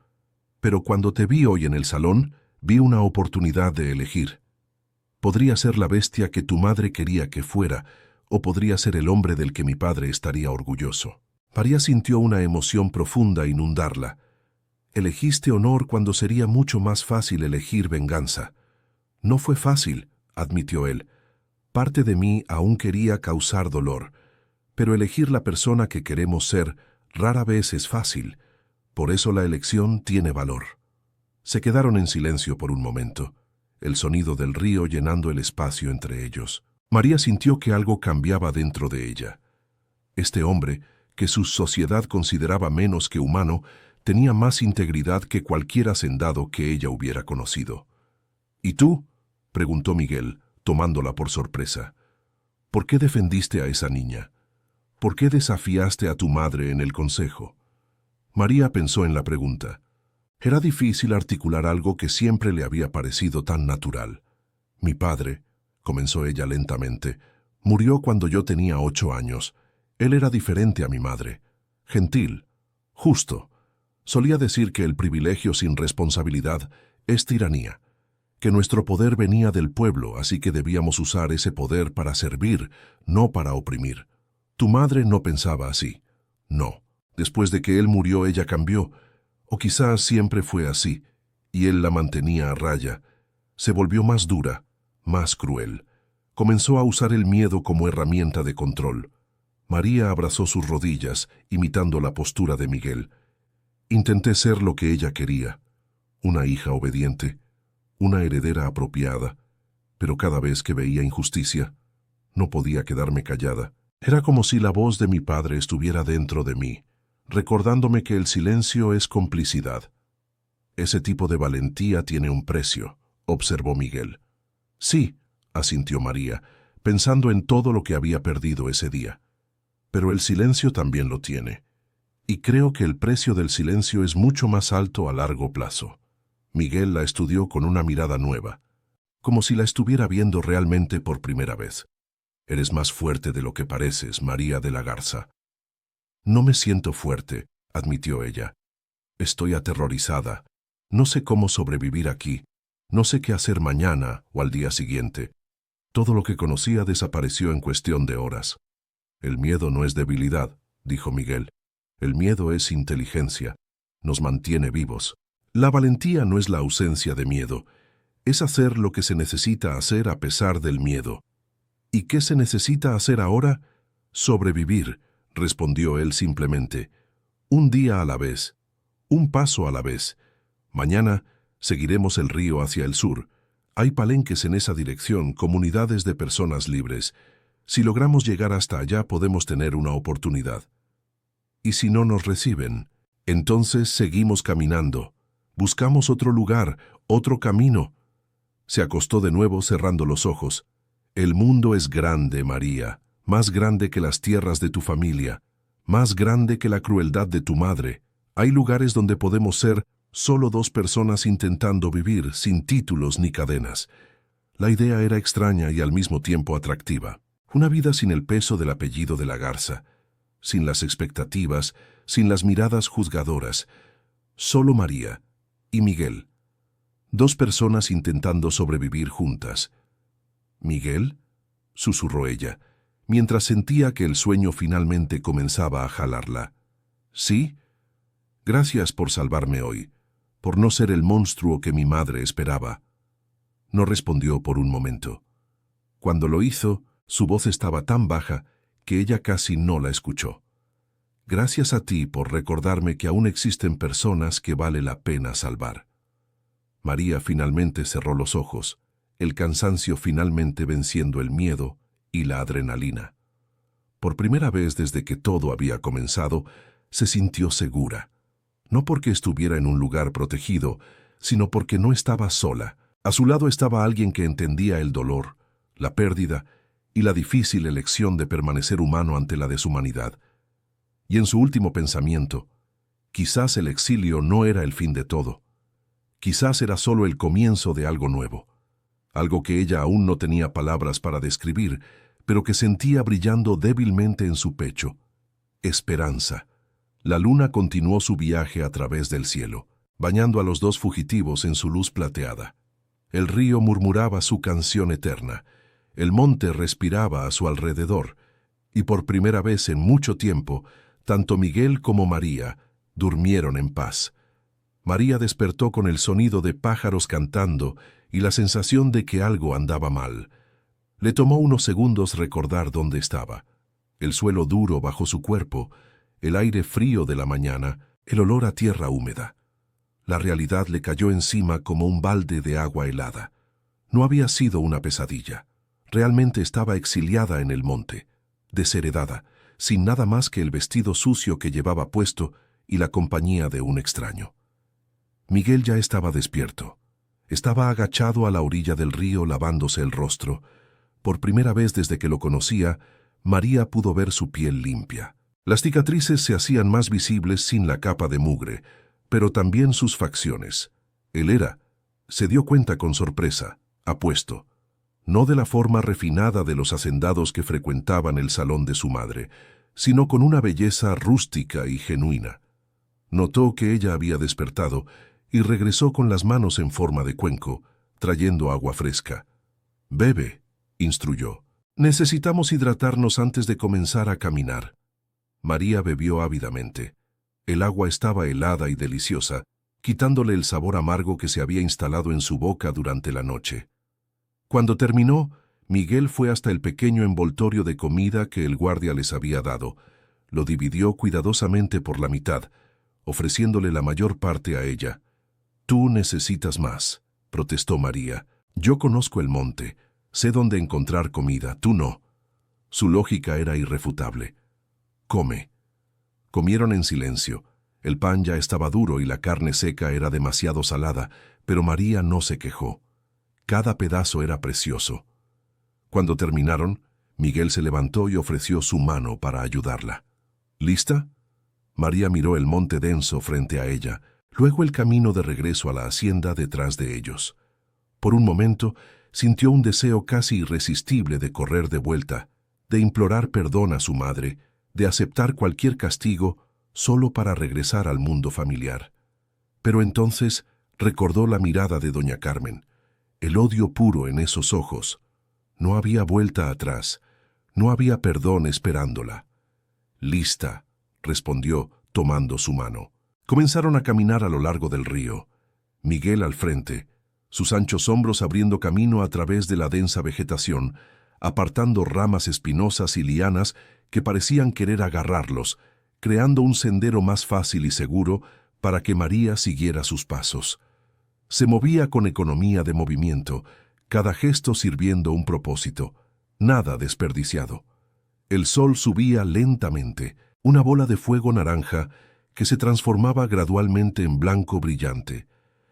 Pero cuando te vi hoy en el salón, vi una oportunidad de elegir. Podría ser la bestia que tu madre quería que fuera, o podría ser el hombre del que mi padre estaría orgulloso. María sintió una emoción profunda inundarla. Elegiste honor cuando sería mucho más fácil elegir venganza. No fue fácil, admitió él. Parte de mí aún quería causar dolor, pero elegir la persona que queremos ser rara vez es fácil. Por eso la elección tiene valor. Se quedaron en silencio por un momento, el sonido del río llenando el espacio entre ellos. María sintió que algo cambiaba dentro de ella. Este hombre, que su sociedad consideraba menos que humano, tenía más integridad que cualquier hacendado que ella hubiera conocido. ¿Y tú?, preguntó Miguel, tomándola por sorpresa. ¿Por qué defendiste a esa niña? ¿Por qué desafiaste a tu madre en el consejo? María pensó en la pregunta. Era difícil articular algo que siempre le había parecido tan natural. Mi padre, comenzó ella lentamente, murió cuando yo tenía 8 años. Él era diferente a mi madre. Gentil, justo. Solía decir que el privilegio sin responsabilidad es tiranía, que nuestro poder venía del pueblo, así que debíamos usar ese poder para servir, no para oprimir. Tu madre no pensaba así. No. Después de que él murió, ella cambió. O quizás siempre fue así, y él la mantenía a raya. Se volvió más dura, más cruel. Comenzó a usar el miedo como herramienta de control. María abrazó sus rodillas, imitando la postura de Miguel. Intenté ser lo que ella quería, una hija obediente, una heredera apropiada, pero cada vez que veía injusticia, no podía quedarme callada. Era como si la voz de mi padre estuviera dentro de mí, recordándome que el silencio es complicidad. Ese tipo de valentía tiene un precio, observó Miguel. Sí, asintió María, pensando en todo lo que había perdido ese día. Pero el silencio también lo tiene. Y creo que el precio del silencio es mucho más alto a largo plazo. Miguel la estudió con una mirada nueva, como si la estuviera viendo realmente por primera vez. Eres más fuerte de lo que pareces, María de la Garza. No me siento fuerte, admitió ella. Estoy aterrorizada. No sé cómo sobrevivir aquí. No sé qué hacer mañana o al día siguiente. Todo lo que conocía desapareció en cuestión de horas. El miedo no es debilidad, dijo Miguel. El miedo es inteligencia. Nos mantiene vivos. La valentía no es la ausencia de miedo. Es hacer lo que se necesita hacer a pesar del miedo. ¿Y qué se necesita hacer ahora? Sobrevivir, respondió él simplemente. Un día a la vez. Un paso a la vez. Mañana seguiremos el río hacia el sur. Hay palenques en esa dirección, comunidades de personas libres. Si logramos llegar hasta allá, podemos tener una oportunidad. ¿Y si no nos reciben? Entonces seguimos caminando. Buscamos otro lugar, otro camino. Se acostó de nuevo cerrando los ojos. El mundo es grande, María, más grande que las tierras de tu familia, más grande que la crueldad de tu madre. Hay lugares donde podemos ser solo dos personas intentando vivir, sin títulos ni cadenas. La idea era extraña y al mismo tiempo atractiva. Una vida sin el peso del apellido de la Garza, sin las expectativas, sin las miradas juzgadoras. Solo María y Miguel. Dos personas intentando sobrevivir juntas. «¿Miguel?», susurró ella, mientras sentía que el sueño finalmente comenzaba a jalarla. «¿Sí? Gracias por salvarme hoy, por no ser el monstruo que mi madre esperaba». No respondió por un momento. Cuando lo hizo, su voz estaba tan baja que ella casi no la escuchó. «Gracias a ti por recordarme que aún existen personas que vale la pena salvar». María finalmente cerró los ojos, el cansancio finalmente venciendo el miedo y la adrenalina. Por primera vez desde que todo había comenzado, se sintió segura. No porque estuviera en un lugar protegido, sino porque no estaba sola. A su lado estaba alguien que entendía el dolor, la pérdida y la difícil elección de permanecer humano ante la deshumanidad. Y en su último pensamiento, quizás el exilio no era el fin de todo. Quizás era solo el comienzo de algo nuevo. Algo que ella aún no tenía palabras para describir, pero que sentía brillando débilmente en su pecho. Esperanza. La luna continuó su viaje a través del cielo, bañando a los dos fugitivos en su luz plateada. El río murmuraba su canción eterna. El monte respiraba a su alrededor. Y por primera vez en mucho tiempo, tanto Miguel como María durmieron en paz. María despertó con el sonido de pájaros cantando y la sensación de que algo andaba mal. Le tomó unos segundos recordar dónde estaba. El suelo duro bajo su cuerpo, el aire frío de la mañana, el olor a tierra húmeda. La realidad le cayó encima como un balde de agua helada. No había sido una pesadilla. Realmente estaba exiliada en el monte, desheredada, sin nada más que el vestido sucio que llevaba puesto y la compañía de un extraño. Miguel ya estaba despierto. Estaba agachado a la orilla del río lavándose el rostro. Por primera vez desde que lo conocía, María pudo ver su piel limpia. Las cicatrices se hacían más visibles sin la capa de mugre, pero también sus facciones. Se dio cuenta con sorpresa, apuesto. No de la forma refinada de los hacendados que frecuentaban el salón de su madre, sino con una belleza rústica y genuina. Notó que ella había despertado y regresó con las manos en forma de cuenco, trayendo agua fresca. «Bebe», instruyó. «Necesitamos hidratarnos antes de comenzar a caminar». María bebió ávidamente. El agua estaba helada y deliciosa, quitándole el sabor amargo que se había instalado en su boca durante la noche. Cuando terminó, Miguel fue hasta el pequeño envoltorio de comida que el guardia les había dado. Lo dividió cuidadosamente por la mitad, ofreciéndole la mayor parte a ella. «Tú necesitas más», protestó María. «Yo conozco el monte, sé dónde encontrar comida, tú no». Su lógica era irrefutable. «Come». Comieron en silencio. El pan ya estaba duro y la carne seca era demasiado salada, pero María no se quejó. Cada pedazo era precioso. Cuando terminaron, Miguel se levantó y ofreció su mano para ayudarla. «¿Lista?». María miró el monte denso frente a ella, luego el camino de regreso a la hacienda detrás de ellos. Por un momento, sintió un deseo casi irresistible de correr de vuelta, de implorar perdón a su madre, de aceptar cualquier castigo solo para regresar al mundo familiar. Pero entonces recordó la mirada de doña Carmen, el odio puro en esos ojos. No había vuelta atrás, no había perdón esperándola. «Lista», respondió, tomando su mano. Comenzaron a caminar a lo largo del río. Miguel al frente, sus anchos hombros abriendo camino a través de la densa vegetación, apartando ramas espinosas y lianas que parecían querer agarrarlos, creando un sendero más fácil y seguro para que María siguiera sus pasos. Se movía con economía de movimiento, cada gesto sirviendo un propósito, nada desperdiciado. El sol subía lentamente, una bola de fuego naranja que se transformaba gradualmente en blanco brillante,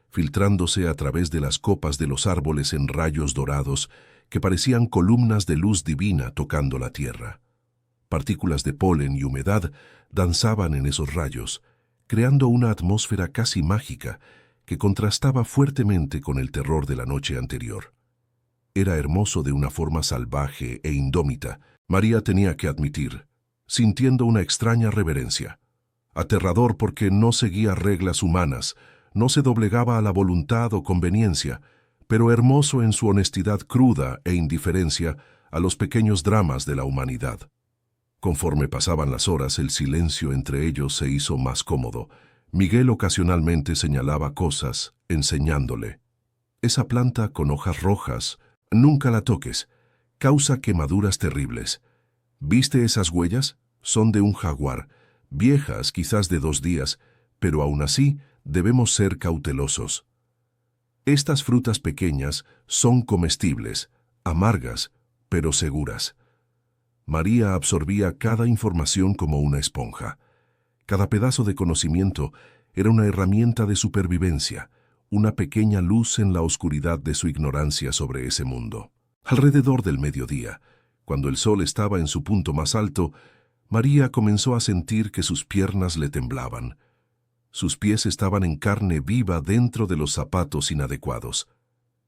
filtrándose a través de las copas de los árboles en rayos dorados que parecían columnas de luz divina tocando la tierra. Partículas de polen y humedad danzaban en esos rayos, creando una atmósfera casi mágica que contrastaba fuertemente con el terror de la noche anterior. Era hermoso de una forma salvaje e indómita, María tenía que admitir, sintiendo una extraña reverencia. Aterrador porque no seguía reglas humanas, no se doblegaba a la voluntad o conveniencia, pero hermoso en su honestidad cruda e indiferencia a los pequeños dramas de la humanidad. Conforme pasaban las horas, el silencio entre ellos se hizo más cómodo. Miguel ocasionalmente señalaba cosas, enseñándole. «Esa planta con hojas rojas, nunca la toques, causa quemaduras terribles. ¿Viste esas huellas? Son de un jaguar, viejas quizás de 2 días, pero aún así debemos ser cautelosos. Estas frutas pequeñas son comestibles, amargas, pero seguras». María absorbía cada información como una esponja. Cada pedazo de conocimiento era una herramienta de supervivencia, una pequeña luz en la oscuridad de su ignorancia sobre ese mundo. Alrededor del mediodía, cuando el sol estaba en su punto más alto, María comenzó a sentir que sus piernas le temblaban. Sus pies estaban en carne viva dentro de los zapatos inadecuados.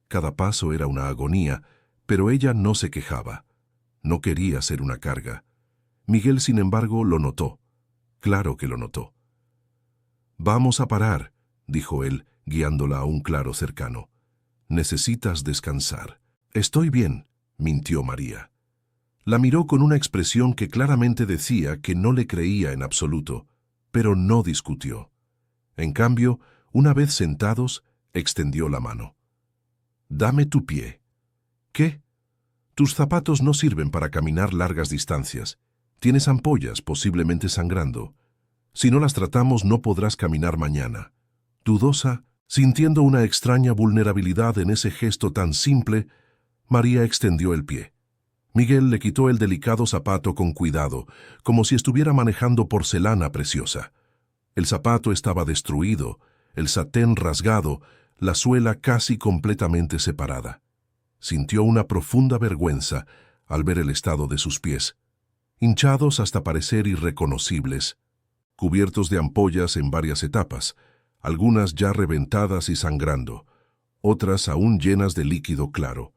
Cada paso era una agonía, pero ella no se quejaba. No quería ser una carga. Miguel, sin embargo, lo notó. Claro que lo notó. «Vamos a parar», dijo él, guiándola a un claro cercano. «Necesitas descansar». «Estoy bien», mintió María. La miró con una expresión que claramente decía que no le creía en absoluto, pero no discutió. En cambio, una vez sentados, extendió la mano. «Dame tu pie». «¿Qué?» «Tus zapatos no sirven para caminar largas distancias. Tienes ampollas, posiblemente sangrando. Si no las tratamos, no podrás caminar mañana». Dudosa, sintiendo una extraña vulnerabilidad en ese gesto tan simple, María extendió el pie. Miguel le quitó el delicado zapato con cuidado, como si estuviera manejando porcelana preciosa. El zapato estaba destruido, el satén rasgado, la suela casi completamente separada. Sintió una profunda vergüenza al ver el estado de sus pies, hinchados hasta parecer irreconocibles, cubiertos de ampollas en varias etapas, algunas ya reventadas y sangrando, otras aún llenas de líquido claro.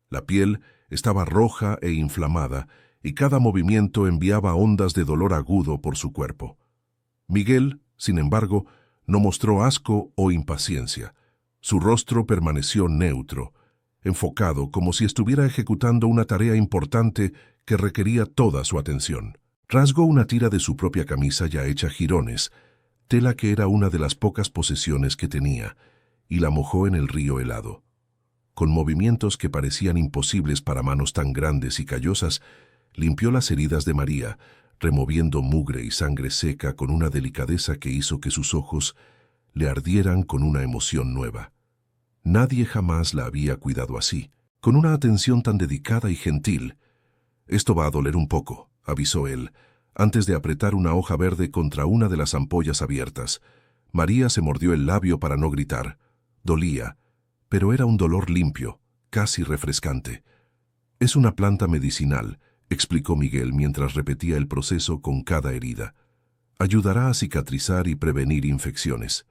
La piel estaba roja e inflamada, y cada movimiento enviaba ondas de dolor agudo por su cuerpo. Miguel, sin embargo, no mostró asco o impaciencia. Su rostro permaneció neutro, enfocado como si estuviera ejecutando una tarea importante que requería toda su atención. Rasgó una tira de su propia camisa ya hecha jirones, tela que era una de las pocas posesiones que tenía, y la mojó en el río helado. Con movimientos que parecían imposibles para manos tan grandes y callosas, limpió las heridas de María, removiendo mugre y sangre seca con una delicadeza que hizo que sus ojos le ardieran con una emoción nueva. Nadie jamás la había cuidado así, con una atención tan dedicada y gentil. «Esto va a doler un poco», avisó él, antes de apretar una hoja verde contra una de las ampollas abiertas. María se mordió el labio para no gritar. Dolía, pero era un dolor limpio, casi refrescante. «Es una planta medicinal», explicó Miguel mientras repetía el proceso con cada herida. «Ayudará a cicatrizar y prevenir infecciones».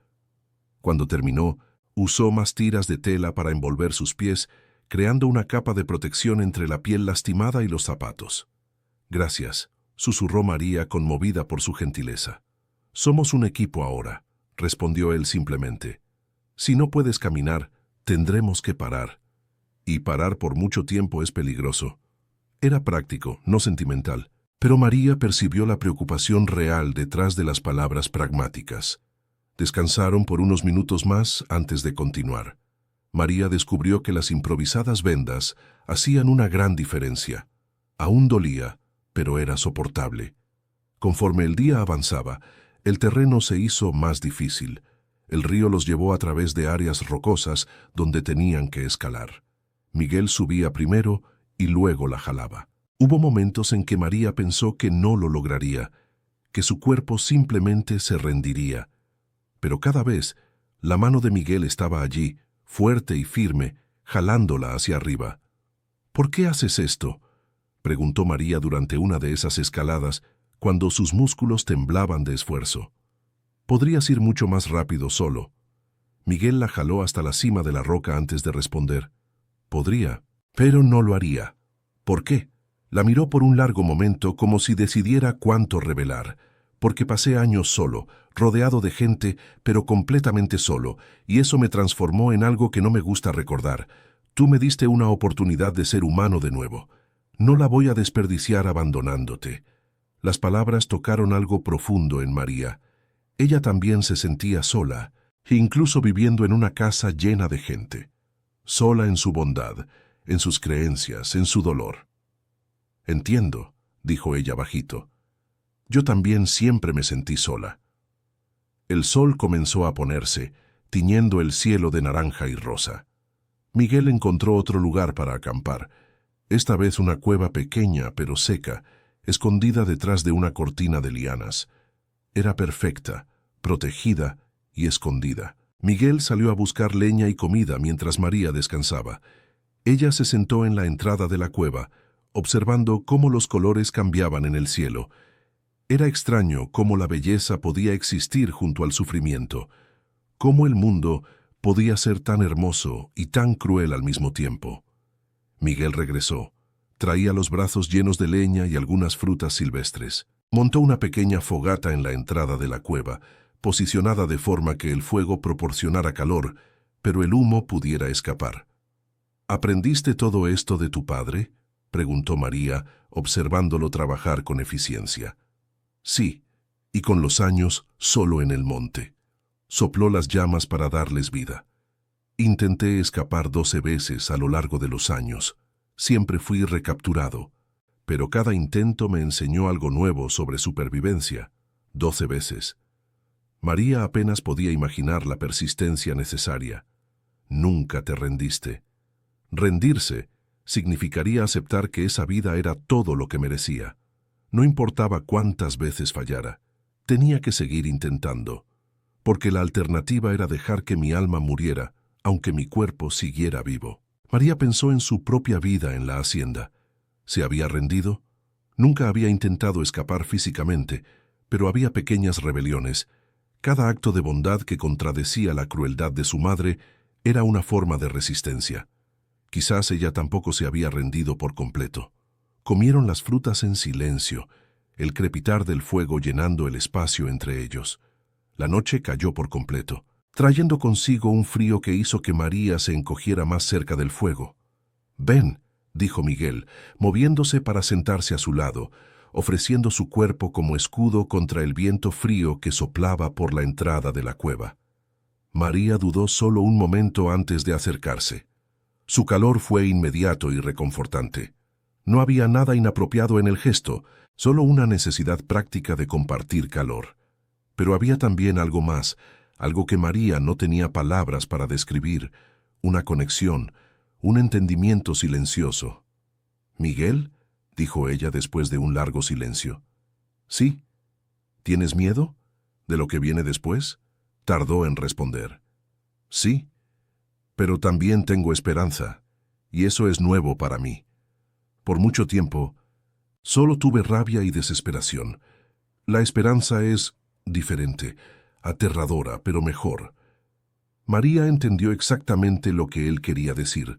Cuando terminó, usó más tiras de tela para envolver sus pies, creando una capa de protección entre la piel lastimada y los zapatos. «Gracias», susurró María conmovida por su gentileza. «Somos un equipo ahora», respondió él simplemente. «Si no puedes caminar, tendremos que parar». Y parar por mucho tiempo es peligroso. Era práctico, no sentimental, pero María percibió la preocupación real detrás de las palabras pragmáticas. Descansaron por unos minutos más antes de continuar. María descubrió que las improvisadas vendas hacían una gran diferencia. Aún dolía, pero era soportable. Conforme el día avanzaba, el terreno se hizo más difícil. El río los llevó a través de áreas rocosas donde tenían que escalar. Miguel subía primero y luego la jalaba. Hubo momentos en que María pensó que no lo lograría, que su cuerpo simplemente se rendiría. Pero cada vez, la mano de Miguel estaba allí, fuerte y firme, jalándola hacia arriba. «¿Por qué haces esto?», preguntó María durante una de esas escaladas, cuando sus músculos temblaban de esfuerzo. «Podrías ir mucho más rápido solo». Miguel la jaló hasta la cima de la roca antes de responder. «Podría, pero no lo haría». «¿Por qué?». La miró por un largo momento como si decidiera cuánto revelar. «Porque pasé años solo, rodeado de gente, pero completamente solo, y eso me transformó en algo que no me gusta recordar. Tú me diste una oportunidad de ser humano de nuevo. No la voy a desperdiciar abandonándote». Las palabras tocaron algo profundo en María. Ella también se sentía sola, incluso viviendo en una casa llena de gente. Sola en su bondad, en sus creencias, en su dolor. «Entiendo», dijo ella bajito. «Yo también siempre me sentí sola». El sol comenzó a ponerse, tiñendo el cielo de naranja y rosa. Miguel encontró otro lugar para acampar, esta vez una cueva pequeña pero seca, escondida detrás de una cortina de lianas. Era perfecta, protegida y escondida. Miguel salió a buscar leña y comida mientras María descansaba. Ella se sentó en la entrada de la cueva, observando cómo los colores cambiaban en el cielo. Era extraño cómo la belleza podía existir junto al sufrimiento, cómo el mundo podía ser tan hermoso y tan cruel al mismo tiempo. Miguel regresó. Traía los brazos llenos de leña y algunas frutas silvestres. Montó una pequeña fogata en la entrada de la cueva, posicionada de forma que el fuego proporcionara calor, pero el humo pudiera escapar. «¿Aprendiste todo esto de tu padre?», preguntó María, observándolo trabajar con eficiencia. «Sí, y con los años solo en el monte». Sopló las llamas para darles vida. «Intenté escapar 12 veces a lo largo de los años. Siempre fui recapturado, pero cada intento me enseñó algo nuevo sobre supervivencia. 12 veces». María apenas podía imaginar la persistencia necesaria. «Nunca te rendiste». Rendirse significaría aceptar que esa vida era todo lo que merecía. No importaba cuántas veces fallara, tenía que seguir intentando, porque la alternativa era dejar que mi alma muriera, aunque mi cuerpo siguiera vivo. María pensó en su propia vida en la hacienda. ¿Se había rendido? Nunca había intentado escapar físicamente, pero había pequeñas rebeliones. Cada acto de bondad que contradecía la crueldad de su madre era una forma de resistencia. Quizás ella tampoco se había rendido por completo. Comieron las frutas en silencio, el crepitar del fuego llenando el espacio entre ellos. La noche cayó por completo, trayendo consigo un frío que hizo que María se encogiera más cerca del fuego. «Ven», dijo Miguel, moviéndose para sentarse a su lado, ofreciendo su cuerpo como escudo contra el viento frío que soplaba por la entrada de la cueva. María dudó solo un momento antes de acercarse. Su calor fue inmediato y reconfortante. No había nada inapropiado en el gesto, solo una necesidad práctica de compartir calor. Pero había también algo más, algo que María no tenía palabras para describir, una conexión, un entendimiento silencioso. «¿Miguel?», dijo ella después de un largo silencio. «Sí». «¿Tienes miedo? ¿De lo que viene después?», tardó en responder. «Sí, pero también tengo esperanza, y eso es nuevo para mí. Por mucho tiempo, solo tuve rabia y desesperación. La esperanza es diferente, aterradora, pero mejor». María entendió exactamente lo que él quería decir.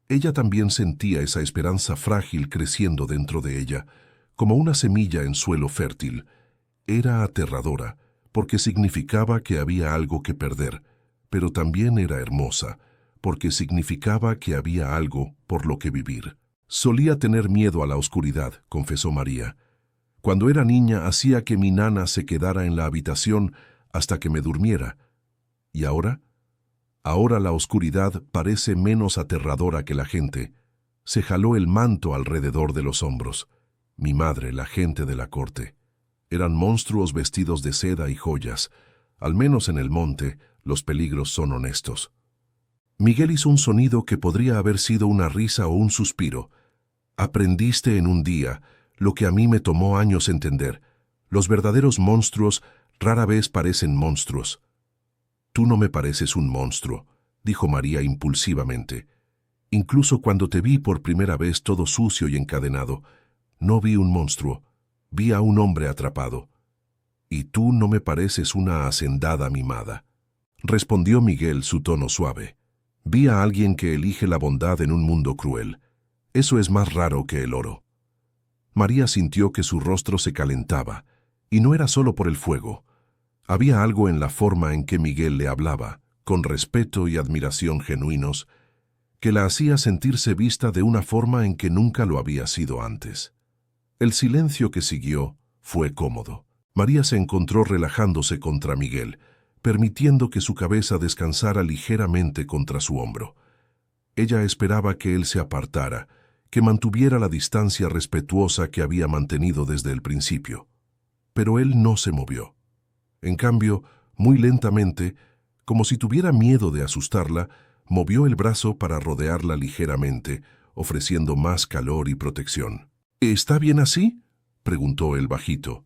Ella también sentía esa esperanza frágil creciendo dentro de ella, como una semilla en suelo fértil. Era aterradora, porque significaba que había algo que perder, pero también era hermosa, porque significaba que había algo por lo que vivir. Solía tener miedo a la oscuridad, confesó María. Cuando era niña hacía que mi nana se quedara en la habitación hasta que me durmiera. ¿Y ahora? Ahora la oscuridad parece menos aterradora que la gente. Se jaló el manto alrededor de los hombros. Mi madre, la gente de la corte. Eran monstruos vestidos de seda y joyas. Al menos en el monte, los peligros son honestos. Miguel hizo un sonido que podría haber sido una risa o un suspiro. Aprendiste en un día lo que a mí me tomó años entender. Los verdaderos monstruos rara vez parecen monstruos. Tú no me pareces un monstruo, dijo María impulsivamente. Incluso cuando te vi por primera vez todo sucio y encadenado, no vi un monstruo, vi a un hombre atrapado. Y tú no me pareces una hacendada mimada, respondió Miguel, su tono suave. Vi a alguien que elige la bondad en un mundo cruel. Eso es más raro que el oro. María sintió que su rostro se calentaba, y no era solo por el fuego. Había algo en la forma en que Miguel le hablaba, con respeto y admiración genuinos, que la hacía sentirse vista de una forma en que nunca lo había sido antes. El silencio que siguió fue cómodo. María se encontró relajándose contra Miguel, permitiendo que su cabeza descansara ligeramente contra su hombro. Ella esperaba que él se apartara, que mantuviera la distancia respetuosa que había mantenido desde el principio. Pero él no se movió. En cambio, muy lentamente, como si tuviera miedo de asustarla, movió el brazo para rodearla ligeramente, ofreciendo más calor y protección. ¿Está bien así?, preguntó él bajito.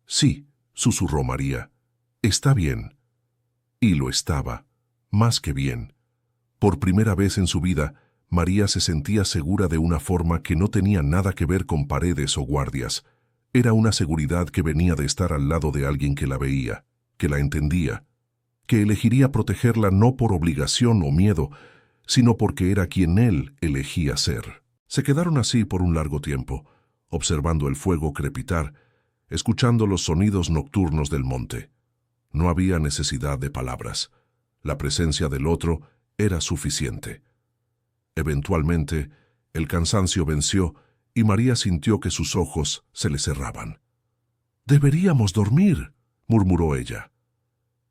Sí, susurró María. Está bien. Y lo estaba, más que bien. Por primera vez en su vida, María se sentía segura de una forma que no tenía nada que ver con paredes o guardias. Era una seguridad que venía de estar al lado de alguien que la veía, que la entendía, que elegiría protegerla no por obligación o miedo, sino porque era quien él elegía ser. Se quedaron así por un largo tiempo, observando el fuego crepitar, escuchando los sonidos nocturnos del monte. No había necesidad de palabras. La presencia del otro era suficiente. Eventualmente, el cansancio venció y María sintió que sus ojos se le cerraban. «Deberíamos dormir», murmuró ella.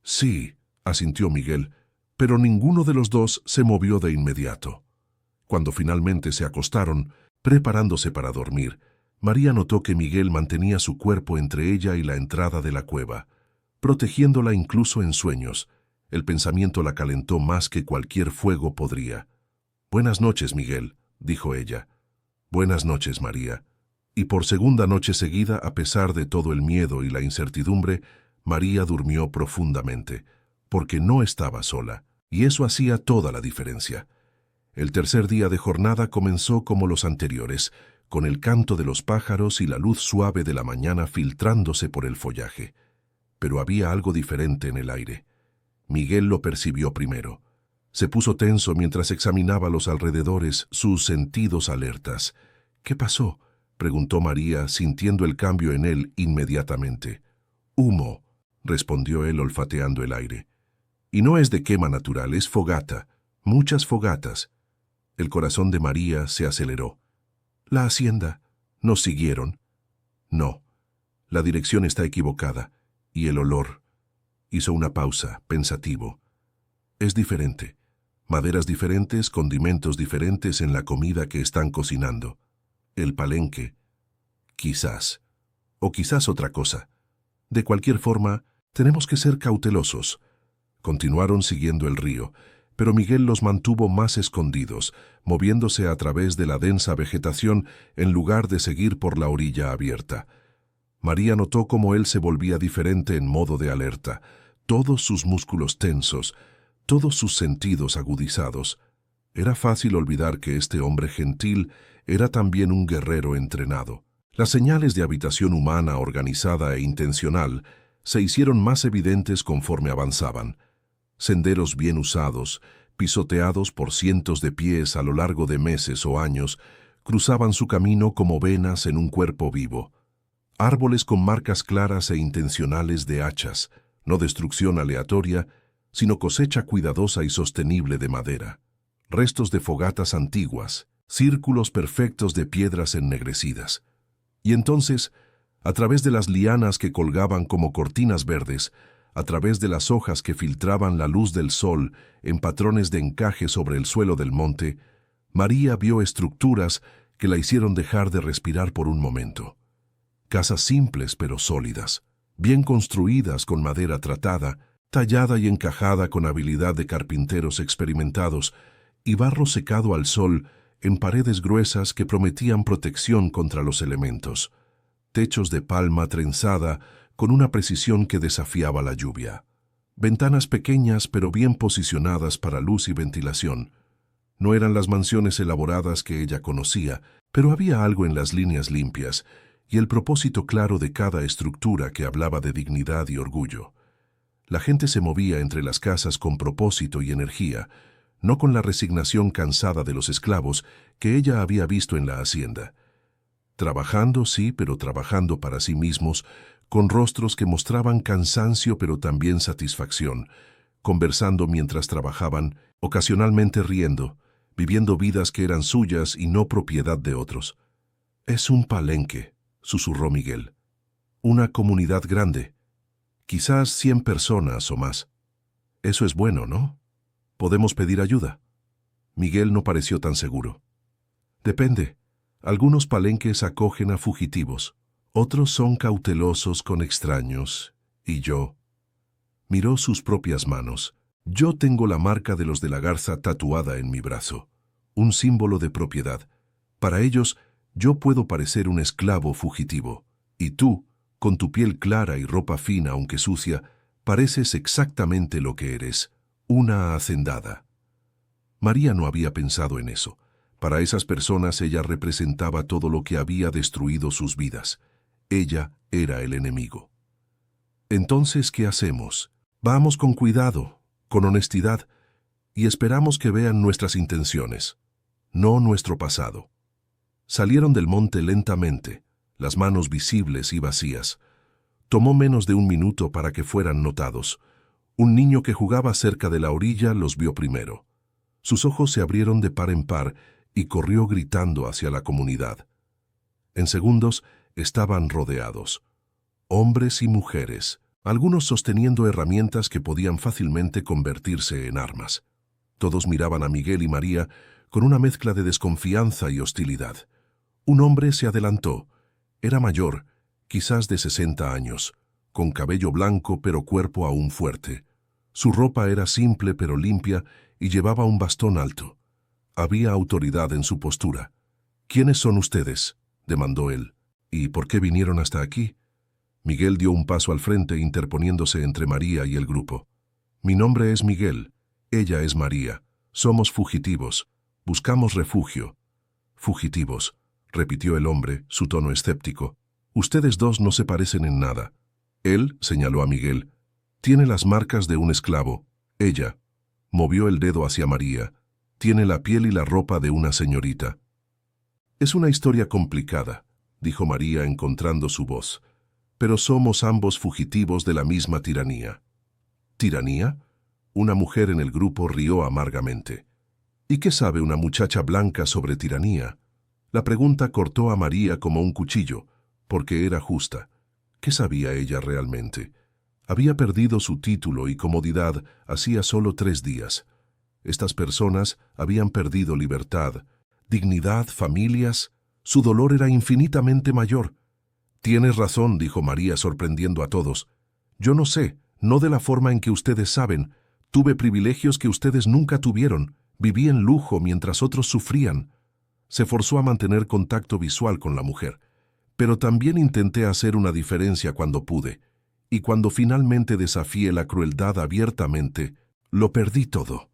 «Sí», asintió Miguel, pero ninguno de los dos se movió de inmediato. Cuando finalmente se acostaron, preparándose para dormir, María notó que Miguel mantenía su cuerpo entre ella y la entrada de la cueva, protegiéndola incluso en sueños. El pensamiento la calentó más que cualquier fuego podría. «Buenas noches, Miguel», dijo ella. «Buenas noches, María». Y por segunda noche seguida, a pesar de todo el miedo y la incertidumbre, María durmió profundamente, porque no estaba sola, y eso hacía toda la diferencia. El tercer día de jornada comenzó como los anteriores, con el canto de los pájaros y la luz suave de la mañana filtrándose por el follaje. Pero había algo diferente en el aire. Miguel lo percibió primero. Se puso tenso mientras examinaba los alrededores, sus sentidos alertas. «¿Qué pasó?», preguntó María, sintiendo el cambio en él inmediatamente. «Humo», respondió él olfateando el aire. «Y no es de quema natural, es fogata. Muchas fogatas». El corazón de María se aceleró. «¿La hacienda? ¿Nos siguieron?» «No. La dirección está equivocada. Y el olor». Hizo una pausa, pensativo. «Es diferente. Maderas diferentes, condimentos diferentes en la comida que están cocinando. El palenque. Quizás. O quizás otra cosa. De cualquier forma, tenemos que ser cautelosos». Continuaron siguiendo el río, pero Miguel los mantuvo más escondidos, moviéndose a través de la densa vegetación en lugar de seguir por la orilla abierta. María notó cómo él se volvía diferente en modo de alerta, todos sus músculos tensos, todos sus sentidos agudizados. Era fácil olvidar que este hombre gentil era también un guerrero entrenado. Las señales de habitación humana organizada e intencional se hicieron más evidentes conforme avanzaban. Senderos bien usados, pisoteados por cientos de pies a lo largo de meses o años, cruzaban su camino como venas en un cuerpo vivo. Árboles con marcas claras e intencionales de hachas, no destrucción aleatoria, sino cosecha cuidadosa y sostenible de madera. restos de fogatas antiguas, círculos perfectos de piedras ennegrecidas. Y entonces, a través de las lianas que colgaban como cortinas verdes, a través de las hojas que filtraban la luz del sol en patrones de encaje sobre el suelo del monte, María vio estructuras que la hicieron dejar de respirar por un momento. Casas simples pero sólidas, bien construidas con madera tratada, tallada y encajada con habilidad de carpinteros experimentados, y barro secado al sol en paredes gruesas que prometían protección contra los elementos. Techos de palma trenzada con una precisión que desafiaba la lluvia. Ventanas pequeñas pero bien posicionadas para luz y ventilación. No eran las mansiones elaboradas que ella conocía, pero había algo en las líneas limpias y el propósito claro de cada estructura que hablaba de dignidad y orgullo. La gente se movía entre las casas con propósito y energía, no con la resignación cansada de los esclavos que ella había visto en la hacienda. Trabajando, sí, pero trabajando para sí mismos, con rostros que mostraban cansancio pero también satisfacción, conversando mientras trabajaban, ocasionalmente riendo, viviendo vidas que eran suyas y no propiedad de otros. «Es un palenque», susurró Miguel. «Una comunidad grande. Quizás 100 personas o más. Eso es bueno, ¿no? ¿Podemos pedir ayuda?» Miguel no pareció tan seguro. «Depende. Algunos palenques acogen a fugitivos. Otros son cautelosos con extraños. Y yo...» Miró sus propias manos. «Yo tengo la marca de los de la garza tatuada en mi brazo. Un símbolo de propiedad. Para ellos, yo puedo parecer un esclavo fugitivo. Y tú, con tu piel clara y ropa fina aunque sucia, pareces exactamente lo que eres, una hacendada». María no había pensado en eso. Para esas personas ella representaba todo lo que había destruido sus vidas. Ella era el enemigo. «Entonces, ¿qué hacemos? Vamos con cuidado, con honestidad, y esperamos que vean nuestras intenciones, no nuestro pasado». Salieron del monte lentamente, las manos visibles y vacías. Tomó menos de un minuto para que fueran notados. Un niño que jugaba cerca de la orilla los vio primero. Sus ojos se abrieron de par en par y corrió gritando hacia la comunidad. En segundos estaban rodeados. Hombres y mujeres, algunos sosteniendo herramientas que podían fácilmente convertirse en armas. Todos miraban a Miguel y María con una mezcla de desconfianza y hostilidad. Un hombre se adelantó. Era mayor, quizás de 60 años, con cabello blanco pero cuerpo aún fuerte. Su ropa era simple pero limpia y llevaba un bastón alto. Había autoridad en su postura. «¿Quiénes son ustedes?», demandó él. «¿Y por qué vinieron hasta aquí?». Miguel dio un paso al frente interponiéndose entre María y el grupo. «Mi nombre es Miguel. Ella es María. Somos fugitivos. Buscamos refugio». «Fugitivos», repitió el hombre, su tono escéptico. «Ustedes dos no se parecen en nada». Él señaló a Miguel. «Tiene las marcas de un esclavo. Ella», movió el dedo hacia María, «tiene la piel y la ropa de una señorita». «Es una historia complicada», dijo María encontrando su voz. «Pero somos ambos fugitivos de la misma tiranía». «¿Tiranía?». Una mujer en el grupo rió amargamente. «¿Y qué sabe una muchacha blanca sobre tiranía?». La pregunta cortó a María como un cuchillo, porque era justa. ¿Qué sabía ella realmente? Había perdido su título y comodidad hacía solo 3 días. Estas personas habían perdido libertad, dignidad, familias. Su dolor era infinitamente mayor. «Tienes razón», dijo María sorprendiendo a todos. «Yo no sé, no de la forma en que ustedes saben. Tuve privilegios que ustedes nunca tuvieron. Viví en lujo mientras otros sufrían». Se forzó a mantener contacto visual con la mujer. «Pero también intenté hacer una diferencia cuando pude. Y cuando finalmente desafié la crueldad abiertamente, lo perdí todo».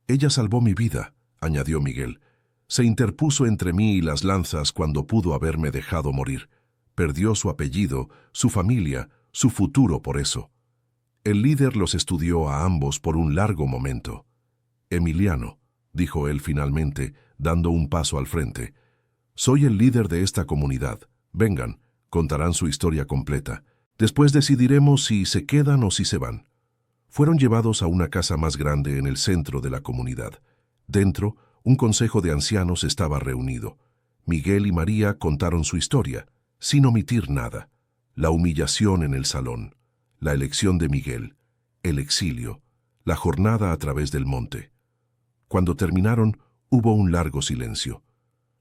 «Ella salvó mi vida», añadió Miguel. «Se interpuso entre mí y las lanzas cuando pudo haberme dejado morir. Perdió su apellido, su familia, su futuro por eso». El líder los estudió a ambos por un largo momento. «Emiliano», dijo él finalmente, dando un paso al frente. «Soy el líder de esta comunidad. Vengan, contarán su historia completa. Después decidiremos si se quedan o si se van». Fueron llevados a una casa más grande en el centro de la comunidad. Dentro, un consejo de ancianos estaba reunido. Miguel y María contaron su historia, sin omitir nada. La humillación en el salón, la elección de Miguel, el exilio, la jornada a través del monte. Cuando terminaron, hubo un largo silencio.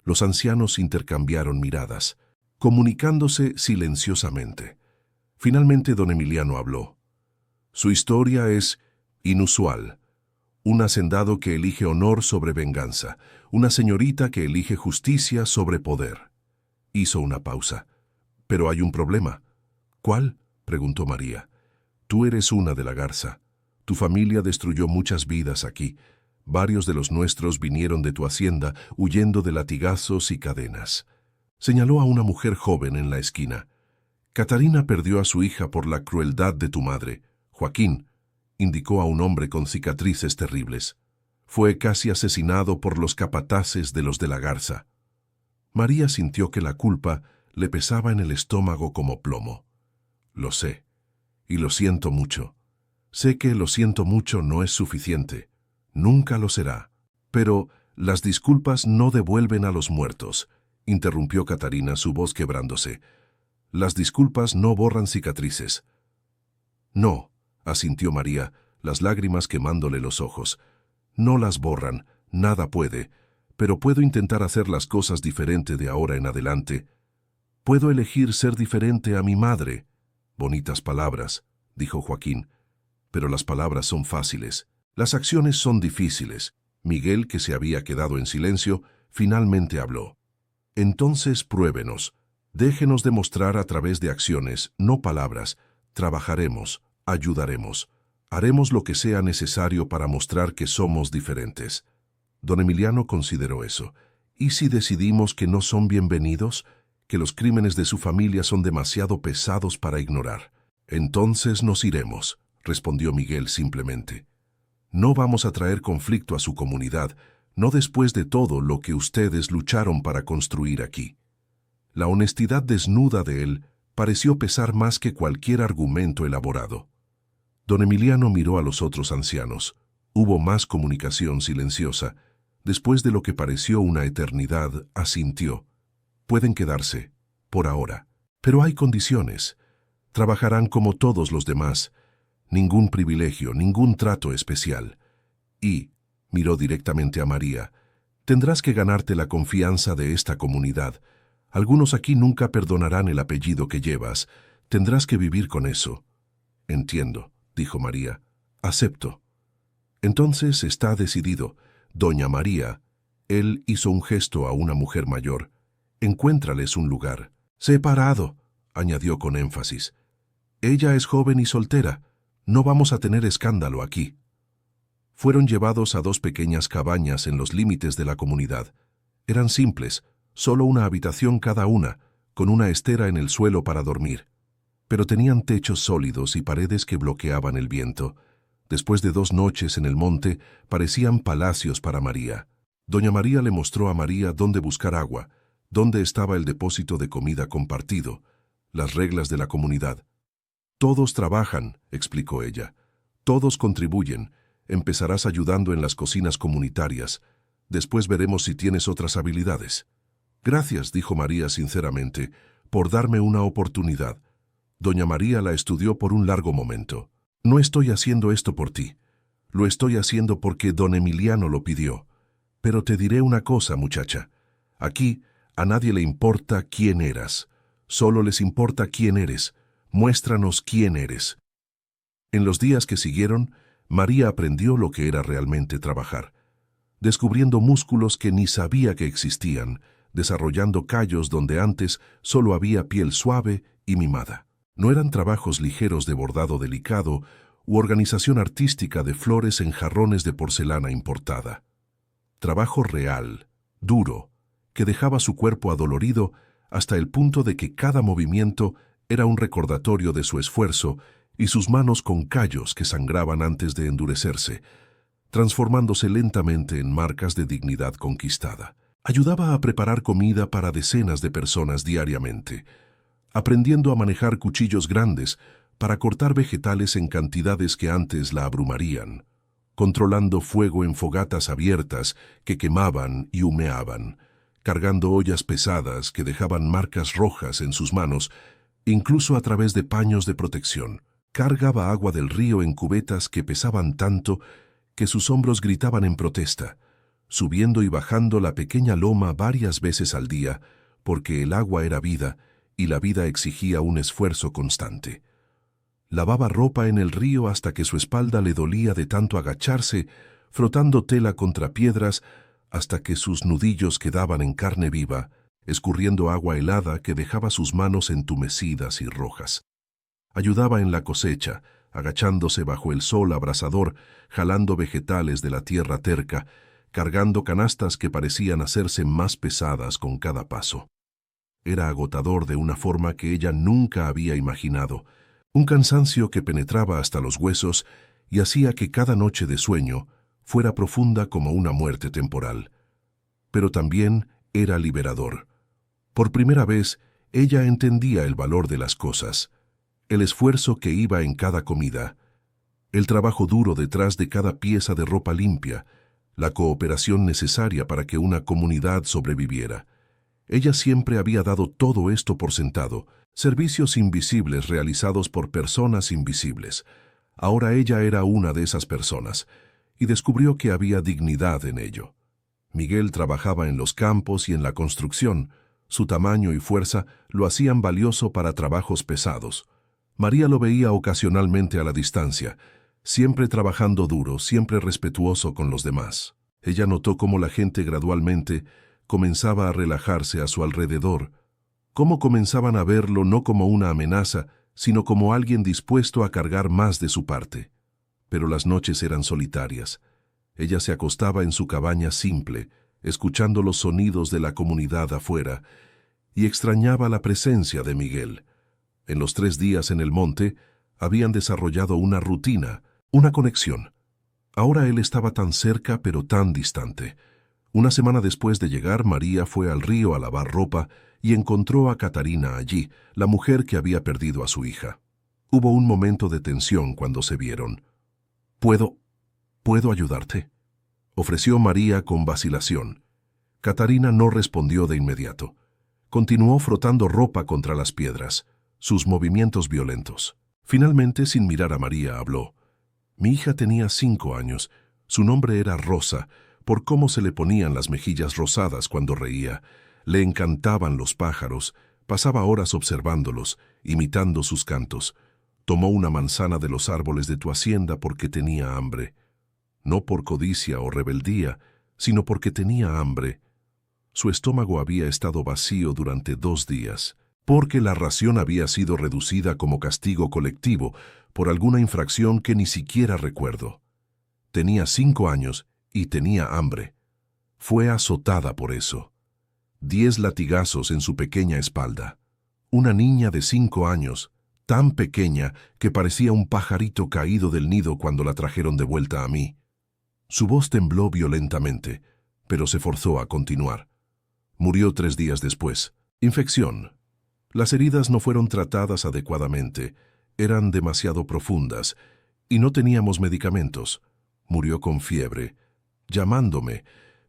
Los ancianos intercambiaron miradas, comunicándose silenciosamente. Finalmente don Emiliano habló. Su historia es inusual. Un hacendado que elige honor sobre venganza, una señorita que elige justicia sobre poder. Hizo una pausa. Pero hay un problema. ¿Cuál?, preguntó María. Tú eres una de la Garza. Tu familia destruyó muchas vidas aquí. Varios de los nuestros vinieron de tu hacienda huyendo de latigazos y cadenas. Señaló a una mujer joven en la esquina. Catarina perdió a su hija por la crueldad de tu madre. Joaquín, indicó a un hombre con cicatrices terribles. Fue casi asesinado por los capataces de los de la Garza. María sintió que la culpa le pesaba en el estómago como plomo. Lo sé, y lo siento mucho. Sé que lo siento mucho no es suficiente. Nunca lo será. Pero las disculpas no devuelven a los muertos, interrumpió Catarina, su voz quebrándose. Las disculpas no borran cicatrices. No, asintió María, las lágrimas quemándole los ojos. No las borran, nada puede, pero puedo intentar hacer las cosas diferente de ahora en adelante. Puedo elegir ser diferente a mi madre. Bonitas palabras, dijo Joaquín, pero las palabras son fáciles. Las acciones son difíciles. Miguel, que se había quedado en silencio, finalmente habló. Entonces pruébenos. Déjenos demostrar a través de acciones, no palabras. Trabajaremos, ayudaremos. Haremos lo que sea necesario para mostrar que somos diferentes. Don Emiliano consideró eso. ¿Y si decidimos que no son bienvenidos? ¿Que los crímenes de su familia son demasiado pesados para ignorar? Entonces nos iremos, respondió Miguel simplemente. No vamos a traer conflicto a su comunidad, no después de todo lo que ustedes lucharon para construir aquí. La honestidad desnuda de él pareció pesar más que cualquier argumento elaborado. Don Emiliano miró a los otros ancianos. Hubo más comunicación silenciosa. Después de lo que pareció una eternidad, asintió. Pueden quedarse, por ahora. Pero hay condiciones. Trabajarán como todos los demás. Ningún privilegio, ningún trato especial. Y, miró directamente a María, tendrás que ganarte la confianza de esta comunidad. Algunos aquí nunca perdonarán el apellido que llevas. Tendrás que vivir con eso. Entiendo, dijo María. Acepto. Entonces está decidido. Doña María, él hizo un gesto a una mujer mayor. Encuéntrales un lugar. Separado, añadió con énfasis. Ella es joven y soltera. No vamos a tener escándalo aquí. Fueron llevados a dos pequeñas cabañas en los límites de la comunidad. Eran simples, solo una habitación cada una, con una estera en el suelo para dormir. Pero tenían techos sólidos y paredes que bloqueaban el viento. Después de 2 noches en el monte, parecían palacios para María. Doña María le mostró a María dónde buscar agua, dónde estaba el depósito de comida compartido, las reglas de la comunidad. Todos trabajan, explicó ella. Todos contribuyen. Empezarás ayudando en las cocinas comunitarias. Después veremos si tienes otras habilidades. Gracias, dijo María sinceramente, por darme una oportunidad. Doña María la estudió por un largo momento. No estoy haciendo esto por ti. Lo estoy haciendo porque don Emiliano lo pidió. Pero te diré una cosa, muchacha. Aquí a nadie le importa quién eras. Solo les importa quién eres. Muéstranos quién eres. En los días que siguieron, María aprendió lo que era realmente trabajar, descubriendo músculos que ni sabía que existían, desarrollando callos donde antes solo había piel suave y mimada. No eran trabajos ligeros de bordado delicado u organización artística de flores en jarrones de porcelana importada. Trabajo real, duro, que dejaba su cuerpo adolorido hasta el punto de que cada movimiento era un recordatorio de su esfuerzo y sus manos con callos que sangraban antes de endurecerse, transformándose lentamente en marcas de dignidad conquistada. Ayudaba a preparar comida para decenas de personas diariamente, aprendiendo a manejar cuchillos grandes para cortar vegetales en cantidades que antes la abrumarían. controlando fuego en fogatas abiertas que quemaban y humeaban, cargando ollas pesadas que dejaban marcas rojas en sus manos, incluso a través de paños de protección. Cargaba agua del río en cubetas que pesaban tanto que sus hombros gritaban en protesta, subiendo y bajando la pequeña loma varias veces al día, porque el agua era vida y la vida exigía un esfuerzo constante. Lavaba ropa en el río hasta que su espalda le dolía de tanto agacharse, frotando tela contra piedras hasta que sus nudillos quedaban en carne viva, escurriendo agua helada que dejaba sus manos entumecidas y rojas. Ayudaba en la cosecha, agachándose bajo el sol abrasador, jalando vegetales de la tierra terca, cargando canastas que parecían hacerse más pesadas con cada paso. Era agotador de una forma que ella nunca había imaginado, un cansancio que penetraba hasta los huesos y hacía que cada noche de sueño fuera profunda como una muerte temporal. Pero también era liberador. Por primera vez, ella entendía el valor de las cosas, el esfuerzo que iba en cada comida, el trabajo duro detrás de cada pieza de ropa limpia, la cooperación necesaria para que una comunidad sobreviviera. Ella siempre había dado todo esto por sentado, servicios invisibles realizados por personas invisibles. Ahora ella era una de esas personas, y descubrió que había dignidad en ello. Miguel trabajaba en los campos y en la construcción. Su tamaño y fuerza lo hacían valioso para trabajos pesados. María lo veía ocasionalmente a la distancia, siempre trabajando duro, siempre respetuoso con los demás. Ella notó cómo la gente gradualmente comenzaba a relajarse a su alrededor, cómo comenzaban a verlo no como una amenaza, sino como alguien dispuesto a cargar más de su parte. Pero las noches eran solitarias. Ella se acostaba en su cabaña simple, escuchando los sonidos de la comunidad afuera, y extrañaba la presencia de Miguel. En los 3 días en el monte, habían desarrollado una rutina, una conexión. Ahora él estaba tan cerca pero tan distante. Una semana después de llegar, María fue al río a lavar ropa y encontró a Catarina allí, la mujer que había perdido a su hija. Hubo un momento de tensión cuando se vieron. ¿Puedo ayudarte?, ofreció María con vacilación. Catarina no respondió de inmediato. Continuó frotando ropa contra las piedras, sus movimientos violentos. Finalmente, sin mirar a María, habló. Mi hija tenía 5 años. Su nombre era Rosa, por cómo se le ponían las mejillas rosadas cuando reía. Le encantaban los pájaros, pasaba horas observándolos, imitando sus cantos. Tomó una manzana de los árboles de tu hacienda porque tenía hambre. No por codicia o rebeldía, sino porque tenía hambre. Su estómago había estado vacío durante 2 días, porque la ración había sido reducida como castigo colectivo por alguna infracción que ni siquiera recuerdo. Tenía 5 años y tenía hambre. Fue azotada por eso. 10 latigazos en su pequeña espalda. Una niña de 5 años, tan pequeña que parecía un pajarito caído del nido cuando la trajeron de vuelta a mí. Su voz tembló violentamente, pero se forzó a continuar. Murió 3 días después. Infección. Las heridas no fueron tratadas adecuadamente, eran demasiado profundas, y no teníamos medicamentos. Murió con fiebre, llamándome,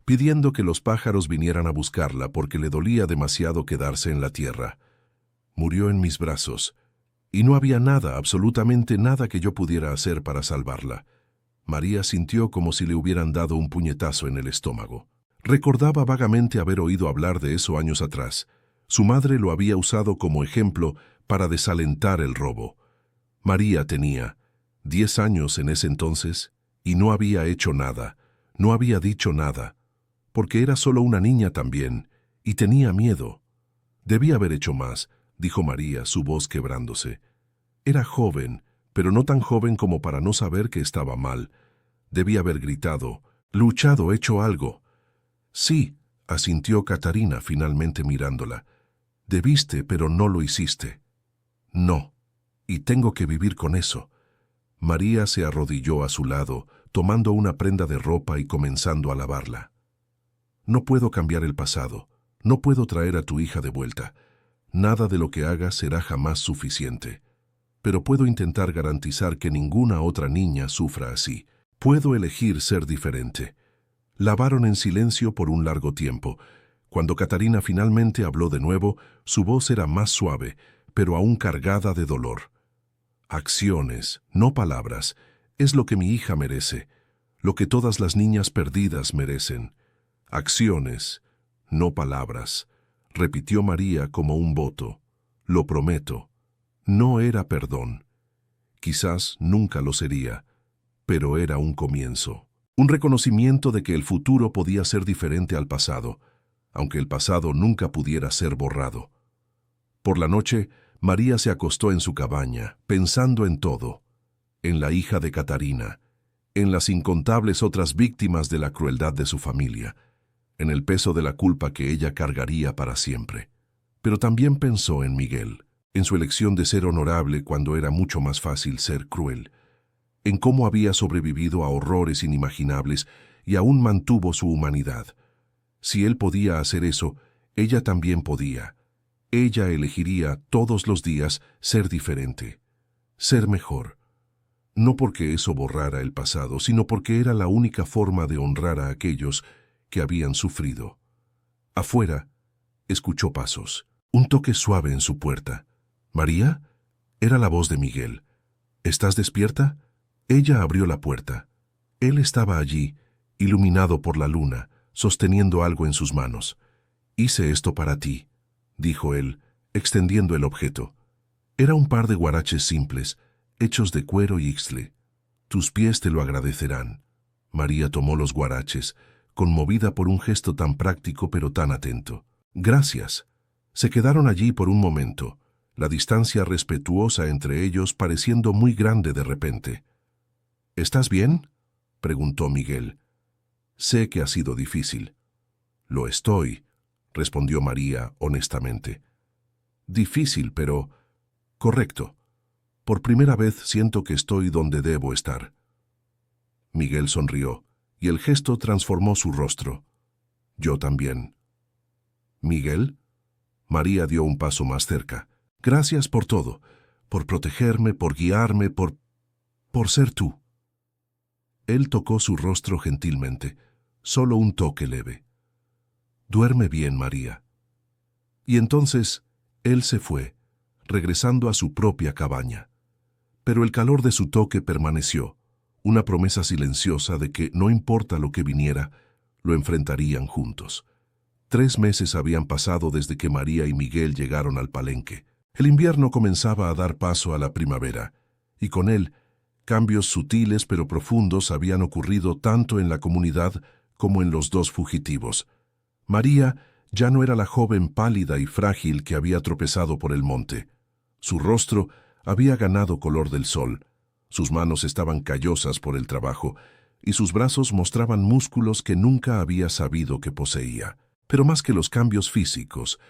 pidiendo que los pájaros vinieran a buscarla porque le dolía demasiado quedarse en la tierra. Murió en mis brazos, y no había nada, absolutamente nada que yo pudiera hacer para salvarla. María sintió como si le hubieran dado un puñetazo en el estómago. Recordaba vagamente haber oído hablar de eso años atrás. Su madre lo había usado como ejemplo para desalentar el robo. María tenía 10 años en ese entonces y no había hecho nada, no había dicho nada, porque era solo una niña también y tenía miedo. Debía haber hecho más, dijo María, su voz quebrándose. Era joven, pero no tan joven como para no saber que estaba mal. Debía haber gritado, luchado, hecho algo. Sí, asintió Catarina, finalmente mirándola. Debiste, pero no lo hiciste. No, y tengo que vivir con eso. María se arrodilló a su lado, tomando una prenda de ropa y comenzando a lavarla. No puedo cambiar el pasado, no puedo traer a tu hija de vuelta. Nada de lo que haga será jamás suficiente. Pero puedo intentar garantizar que ninguna otra niña sufra así. Puedo elegir ser diferente. Lavaron en silencio por un largo tiempo. Cuando Catarina finalmente habló de nuevo, su voz era más suave, pero aún cargada de dolor. Acciones, no palabras, es lo que mi hija merece, lo que todas las niñas perdidas merecen. Acciones, no palabras, repitió María como un voto. Lo prometo. No era perdón. Quizás nunca lo sería, pero era un comienzo. Un reconocimiento de que el futuro podía ser diferente al pasado, aunque el pasado nunca pudiera ser borrado. Por la noche, María se acostó en su cabaña, pensando en todo, en la hija de Catarina, en las incontables otras víctimas de la crueldad de su familia, en el peso de la culpa que ella cargaría para siempre. Pero también pensó en Miguel, en su elección de ser honorable cuando era mucho más fácil ser cruel, en cómo había sobrevivido a horrores inimaginables y aún mantuvo su humanidad. Si él podía hacer eso, ella también podía. Ella elegiría todos los días ser diferente, ser mejor. No porque eso borrara el pasado, sino porque era la única forma de honrar a aquellos que habían sufrido. Afuera, escuchó pasos, un toque suave en su puerta. ¿María? Era la voz de Miguel. ¿Estás despierta? Ella abrió la puerta. Él estaba allí, iluminado por la luna, sosteniendo algo en sus manos. «Hice esto para ti», dijo él, extendiendo el objeto. Era un par de guaraches simples, hechos de cuero y ixtle. «Tus pies te lo agradecerán». María tomó los guaraches, conmovida por un gesto tan práctico pero tan atento. «Gracias». Se quedaron allí por un momento, la distancia respetuosa entre ellos pareciendo muy grande de repente. «¿Estás bien?», preguntó Miguel. «Sé que ha sido difícil». «Lo estoy», respondió María honestamente. «Difícil, pero correcto. Por primera vez siento que estoy donde debo estar». Miguel sonrió, y el gesto transformó su rostro. «Yo también». «¿Miguel?». María dio un paso más cerca. «Gracias por todo, por protegerme, por guiarme, por ser tú». Él tocó su rostro gentilmente, solo un toque leve. «Duerme bien, María». Y entonces él se fue, regresando a su propia cabaña. Pero el calor de su toque permaneció, una promesa silenciosa de que, no importa lo que viniera, lo enfrentarían juntos. 3 meses habían pasado desde que María y Miguel llegaron al Palenque. El invierno comenzaba a dar paso a la primavera, y con él, cambios sutiles pero profundos habían ocurrido tanto en la comunidad como en los dos fugitivos. María ya no era la joven pálida y frágil que había tropezado por el monte. Su rostro había ganado color del sol, sus manos estaban callosas por el trabajo, y sus brazos mostraban músculos que nunca había sabido que poseía. Pero más que los cambios físicos,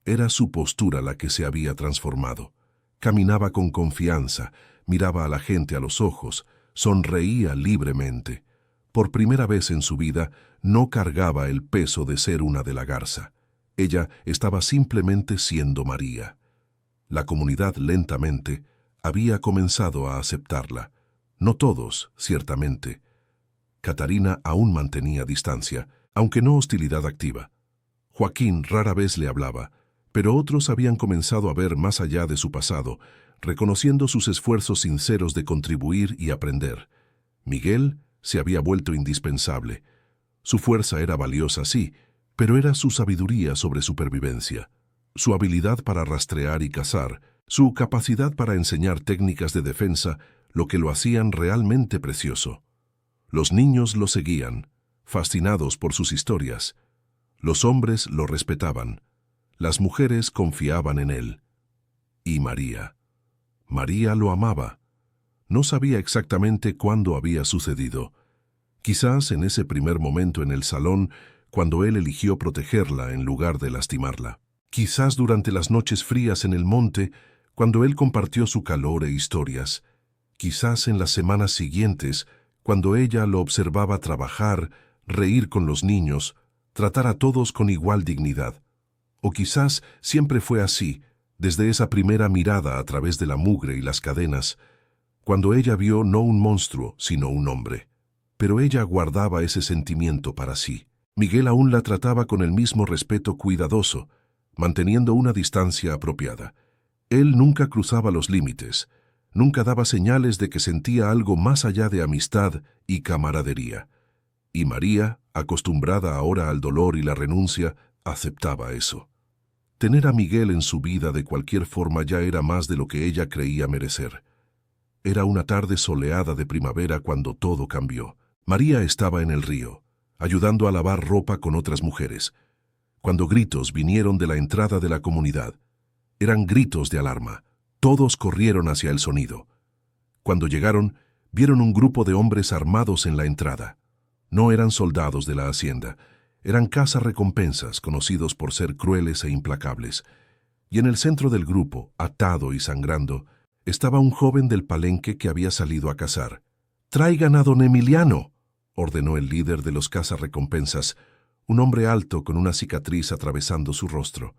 era su postura la que se había transformado. Caminaba con confianza, miraba a la gente a los ojos, sonreía libremente. Por primera vez en su vida, no cargaba el peso de ser una de la Garza. Ella estaba simplemente siendo María. La comunidad lentamente había comenzado a aceptarla. No todos, ciertamente. Catarina aún mantenía distancia, aunque no hostilidad activa. Joaquín rara vez le hablaba, pero otros habían comenzado a ver más allá de su pasado, reconociendo sus esfuerzos sinceros de contribuir y aprender. Miguel se había vuelto indispensable. Su fuerza era valiosa, sí, pero era su sabiduría sobre supervivencia, su habilidad para rastrear y cazar, su capacidad para enseñar técnicas de defensa, lo que lo hacían realmente precioso. Los niños lo seguían, fascinados por sus historias. Los hombres lo respetaban. Las mujeres confiaban en él. Y María. María lo amaba. No sabía exactamente cuándo había sucedido. Quizás en ese primer momento en el salón, cuando él eligió protegerla en lugar de lastimarla. Quizás durante las noches frías en el monte, cuando él compartió su calor e historias. Quizás en las semanas siguientes, cuando ella lo observaba trabajar, reír con los niños, tratar a todos con igual dignidad. O quizás siempre fue así, desde esa primera mirada a través de la mugre y las cadenas, cuando ella vio no un monstruo, sino un hombre. pero ella guardaba ese sentimiento para sí. Miguel aún la trataba con el mismo respeto cuidadoso, manteniendo una distancia apropiada. Él nunca cruzaba los límites, nunca daba señales de que sentía algo más allá de amistad y camaradería. Y María, acostumbrada ahora al dolor y la renuncia, aceptaba eso. Tener a Miguel en su vida de cualquier forma ya era más de lo que ella creía merecer. Era una tarde soleada de primavera cuando todo cambió. María estaba en el río, ayudando a lavar ropa con otras mujeres, cuando gritos vinieron de la entrada de la comunidad. Eran gritos de alarma. Todos corrieron hacia el sonido. Cuando llegaron, vieron un grupo de hombres armados en la entrada. No eran soldados de la hacienda, eran cazarrecompensas conocidos por ser crueles e implacables. Y en el centro del grupo, atado y sangrando, estaba un joven del palenque que había salido a cazar. «¡Traigan a don Emiliano!», ordenó el líder de los cazarrecompensas, un hombre alto con una cicatriz atravesando su rostro.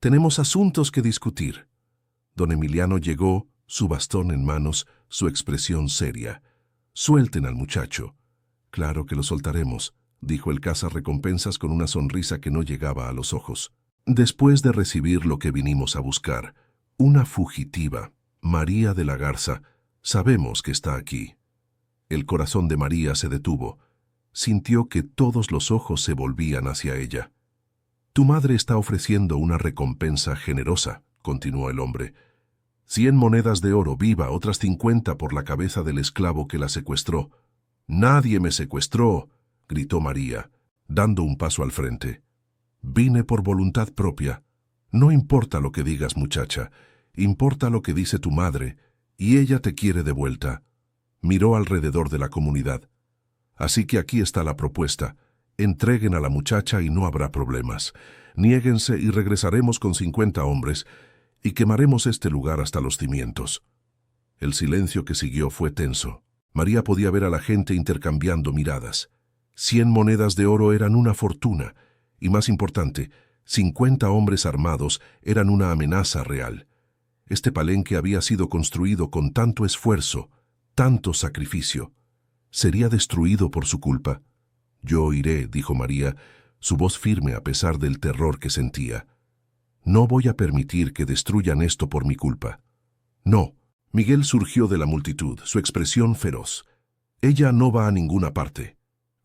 «Tenemos asuntos que discutir». Don Emiliano llegó, su bastón en manos, su expresión seria. «Suelten al muchacho». «Claro que lo soltaremos», dijo el cazarrecompensas con una sonrisa que no llegaba a los ojos. «Después de recibir lo que vinimos a buscar, una fugitiva, María de la Garza, sabemos que está aquí». El corazón de María se detuvo. Sintió que todos los ojos se volvían hacia ella. «Tu madre está ofreciendo una recompensa generosa», continuó el hombre. 100 monedas de oro viva, otras 50 por la cabeza del esclavo que la secuestró. «¡Nadie me secuestró!», gritó María, dando un paso al frente. «Vine por voluntad propia. No importa lo que digas, muchacha, importa lo que dice tu madre, y ella te quiere de vuelta». Miró alrededor de la comunidad. «Así que aquí está la propuesta. Entreguen a la muchacha y no habrá problemas. Niéguense y regresaremos con 50 hombres, y quemaremos este lugar hasta los cimientos». El silencio que siguió fue tenso. María podía ver a la gente intercambiando miradas. 100 monedas de oro eran una fortuna, y más importante, 50 hombres armados eran una amenaza real. Este palenque había sido construido con tanto esfuerzo, tanto sacrificio. ¿Sería destruido por su culpa? «Yo iré», dijo María, su voz firme a pesar del terror que sentía. «No voy a permitir que destruyan esto por mi culpa». «No». Miguel surgió de la multitud, su expresión feroz. «Ella no va a ninguna parte».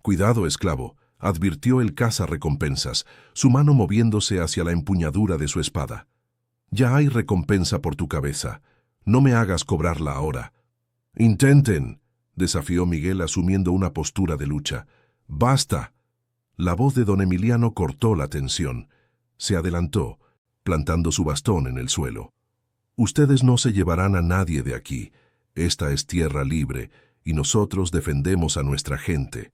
«Cuidado, esclavo», advirtió el cazarrecompensas, su mano moviéndose hacia la empuñadura de su espada. «Ya hay recompensa por tu cabeza. No me hagas cobrarla ahora». «Intenten», desafió Miguel asumiendo una postura de lucha. «¡Basta!». La voz de don Emiliano cortó la tensión. Se adelantó, plantando su bastón en el suelo. «Ustedes no se llevarán a nadie de aquí. Esta es tierra libre, y nosotros defendemos a nuestra gente».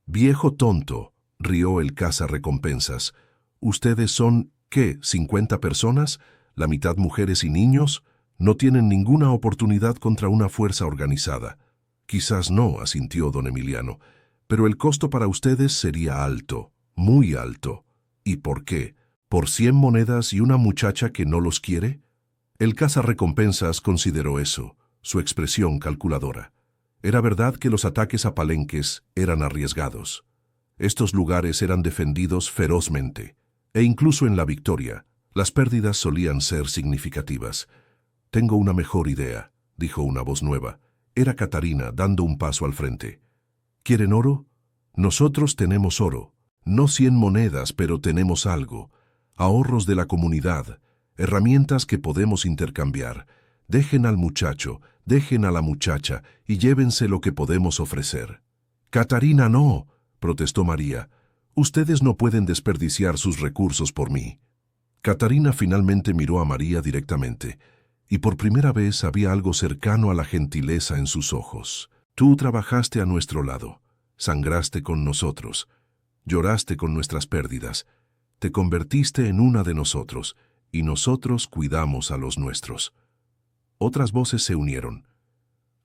«Viejo tonto», rió el cazarrecompensas. «¿Ustedes son, qué, 50 personas? ¿La mitad mujeres y niños? No tienen ninguna oportunidad contra una fuerza organizada». «Quizás no», asintió don Emiliano, «pero el costo para ustedes sería alto, muy alto». «¿Y por qué? ¿Por 100 monedas y una muchacha que no los quiere?». El cazarrecompensas consideró eso, su expresión calculadora. Era verdad que los ataques a palenques eran arriesgados. Estos lugares eran defendidos ferozmente, e incluso en la victoria, las pérdidas solían ser significativas. «Tengo una mejor idea», dijo una voz nueva. Era Catarina, dando un paso al frente. «¿Quieren oro? Nosotros tenemos oro. No 100 monedas, pero tenemos algo. Ahorros de la comunidad, herramientas que podemos intercambiar. Dejen al muchacho, dejen a la muchacha y llévense lo que podemos ofrecer». «Catarina, no», protestó María. «Ustedes no pueden desperdiciar sus recursos por mí». Catarina finalmente miró a María directamente, y por primera vez había algo cercano a la gentileza en sus ojos. «Tú trabajaste a nuestro lado, sangraste con nosotros, lloraste con nuestras pérdidas, te convertiste en una de nosotros, y nosotros cuidamos a los nuestros». Otras voces se unieron.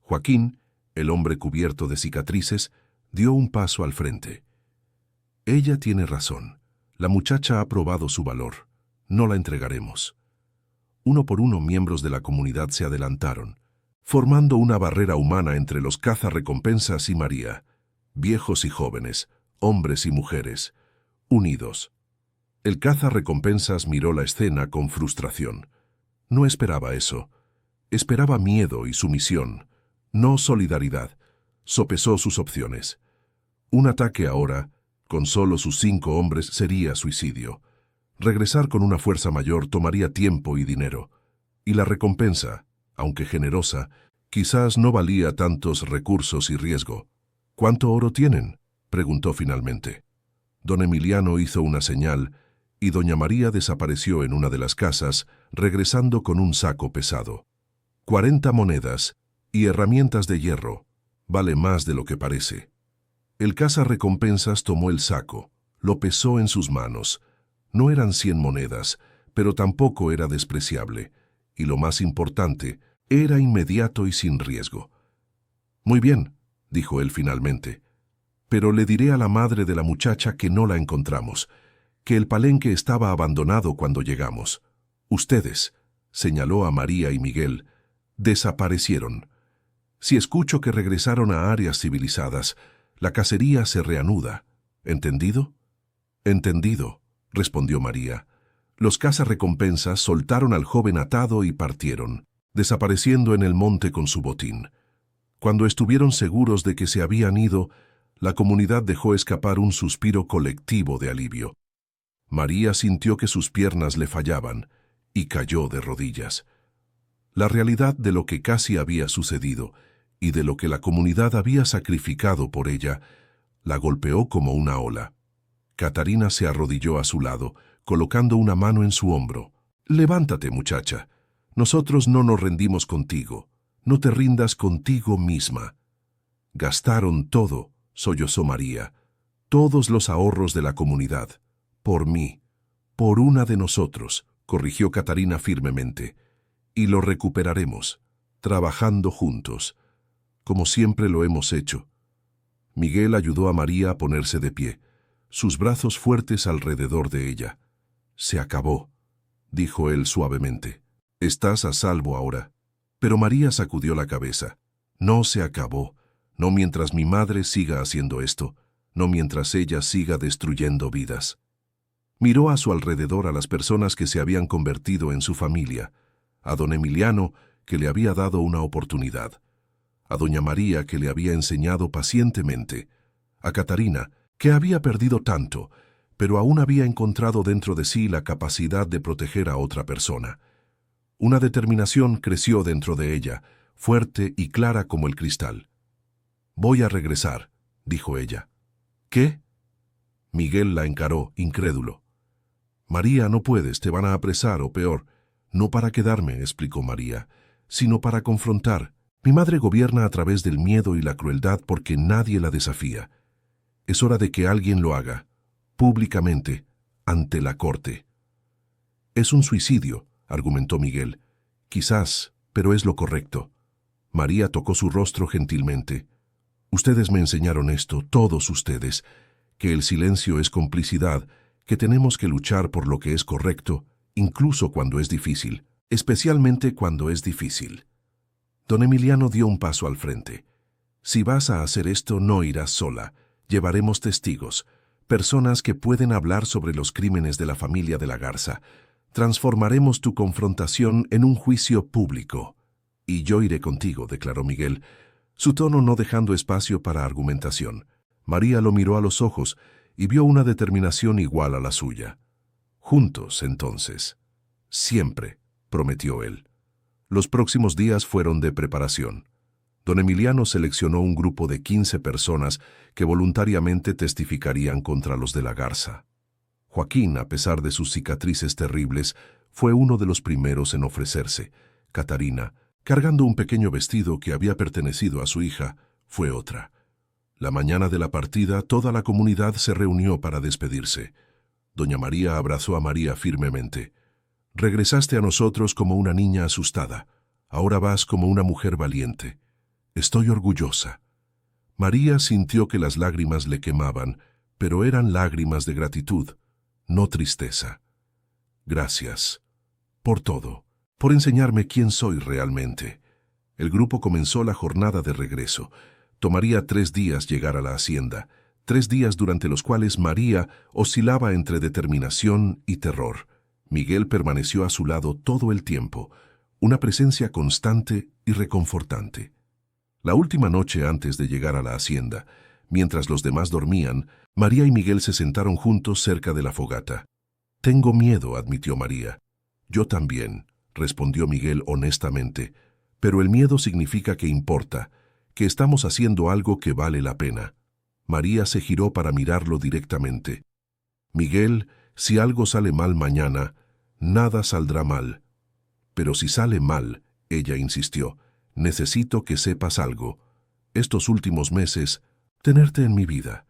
Joaquín, el hombre cubierto de cicatrices, dio un paso al frente. «Ella tiene razón. La muchacha ha probado su valor. No la entregaremos». Uno por uno miembros de la comunidad se adelantaron, formando una barrera humana entre los cazarrecompensas y María. viejos y jóvenes, hombres y mujeres, unidos. El cazarrecompensas miró la escena con frustración. No esperaba eso. Esperaba miedo y sumisión, no solidaridad. Sopesó sus opciones. Un ataque ahora, con solo sus 5 hombres, sería suicidio. Regresar con una fuerza mayor tomaría tiempo y dinero. Y la recompensa, aunque generosa, quizás no valía tantos recursos y riesgo. ¿Cuánto oro tienen?, preguntó finalmente. Don Emiliano hizo una señal y doña María desapareció en una de las casas, regresando con un saco pesado. 40 monedas y herramientas de hierro. Vale más de lo que parece. El cazarrecompensas tomó el saco, lo pesó en sus manos. No eran 100 monedas, pero tampoco era despreciable. Y lo más importante, era inmediato y sin riesgo. Muy bien, dijo él finalmente. Pero le diré a la madre de la muchacha que no la encontramos, que el palenque estaba abandonado cuando llegamos. Ustedes, señaló a María y Miguel, desaparecieron. Si escucho que regresaron a áreas civilizadas, la cacería se reanuda. ¿Entendido? Entendido, respondió María. Los cazarrecompensas soltaron al joven atado y partieron, desapareciendo en el monte con su botín. Cuando estuvieron seguros de que se habían ido, la comunidad dejó escapar un suspiro colectivo de alivio. María sintió que sus piernas le fallaban y cayó de rodillas. La realidad de lo que casi había sucedido y de lo que la comunidad había sacrificado por ella la golpeó como una ola. Catarina se arrodilló a su lado, colocando una mano en su hombro. «Levántate, muchacha. Nosotros no nos rendimos contigo. No te rindas contigo misma». «Gastaron todo», sollozó María, «todos los ahorros de la comunidad. Por mí, por una de nosotros», corrigió Catarina firmemente. «Y lo recuperaremos, trabajando juntos, como siempre lo hemos hecho». Miguel ayudó a María a ponerse de pie, sus brazos fuertes alrededor de ella. «Se acabó», dijo él suavemente. «Estás a salvo ahora». Pero María sacudió la cabeza. «No se acabó, no mientras mi madre siga haciendo esto, no mientras ella siga destruyendo vidas». Miró a su alrededor a las personas que se habían convertido en su familia, a don Emiliano, que le había dado una oportunidad, a doña María, que le había enseñado pacientemente, a Catarina, que había perdido tanto, pero aún había encontrado dentro de sí la capacidad de proteger a otra persona. Una determinación creció dentro de ella, fuerte y clara como el cristal. «Voy a regresar», dijo ella. «¿Qué?». Miguel la encaró, incrédulo. «María, no puedes, te van a apresar o peor». «No para quedarme», explicó María, «sino para confrontar. Mi madre gobierna a través del miedo y la crueldad porque nadie la desafía. Es hora de que alguien lo haga, públicamente, ante la corte». «Es un suicidio», argumentó Miguel. «Quizás, pero es lo correcto». María tocó su rostro gentilmente. «Ustedes me enseñaron esto, todos ustedes, que el silencio es complicidad, que tenemos que luchar por lo que es correcto, incluso cuando es difícil, especialmente cuando es difícil». Don Emiliano dio un paso al frente. «Si vas a hacer esto, no irás sola. Llevaremos testigos, personas que pueden hablar sobre los crímenes de la familia de la Garza. Transformaremos tu confrontación en un juicio público». «Y yo iré contigo», declaró Miguel, su tono no dejando espacio para argumentación. María lo miró a los ojos y vio una determinación igual a la suya. «Juntos, entonces. Siempre», prometió él. Los próximos días fueron de preparación. Don Emiliano seleccionó un grupo de 15 personas que voluntariamente testificarían contra los de la Garza. Joaquín, a pesar de sus cicatrices terribles, fue uno de los primeros en ofrecerse. Catarina, cargando un pequeño vestido que había pertenecido a su hija, fue otra. La mañana de la partida, toda la comunidad se reunió para despedirse. Doña María abrazó a María firmemente. «Regresaste a nosotros como una niña asustada. Ahora vas como una mujer valiente. Estoy orgullosa». María sintió que las lágrimas le quemaban, pero eran lágrimas de gratitud, no tristeza. «Gracias. Por todo. Por enseñarme quién soy realmente». El grupo comenzó la jornada de regreso. Tomaría 3 días llegar a la hacienda, 3 días durante los cuales María oscilaba entre determinación y terror. Miguel permaneció a su lado todo el tiempo, una presencia constante y reconfortante. La última noche antes de llegar a la hacienda, mientras los demás dormían, María y Miguel se sentaron juntos cerca de la fogata. «Tengo miedo», admitió María. «Yo también», respondió Miguel honestamente, «pero el miedo significa que importa, que estamos haciendo algo que vale la pena». María se giró para mirarlo directamente. «Miguel, si algo sale mal mañana, nada saldrá mal». «Pero si sale mal», ella insistió, «necesito que sepas algo. Estos últimos meses, tenerte en mi vida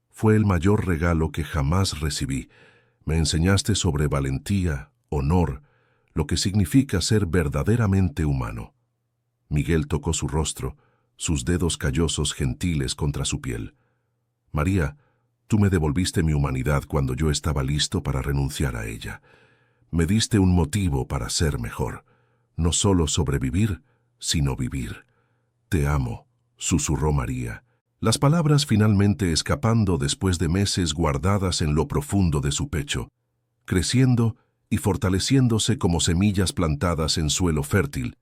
fue el mayor regalo que jamás recibí. Me enseñaste sobre valentía, honor, lo que significa ser verdaderamente humano». Miguel tocó su rostro, sus dedos callosos gentiles contra su piel. «María, tú me devolviste mi humanidad cuando yo estaba listo para renunciar a ella. Me diste un motivo para ser mejor. No solo sobrevivir, sino vivir. Te amo», susurró María, las palabras finalmente escapando después de meses guardadas en lo profundo de su pecho, creciendo y fortaleciéndose como semillas plantadas en suelo fértil,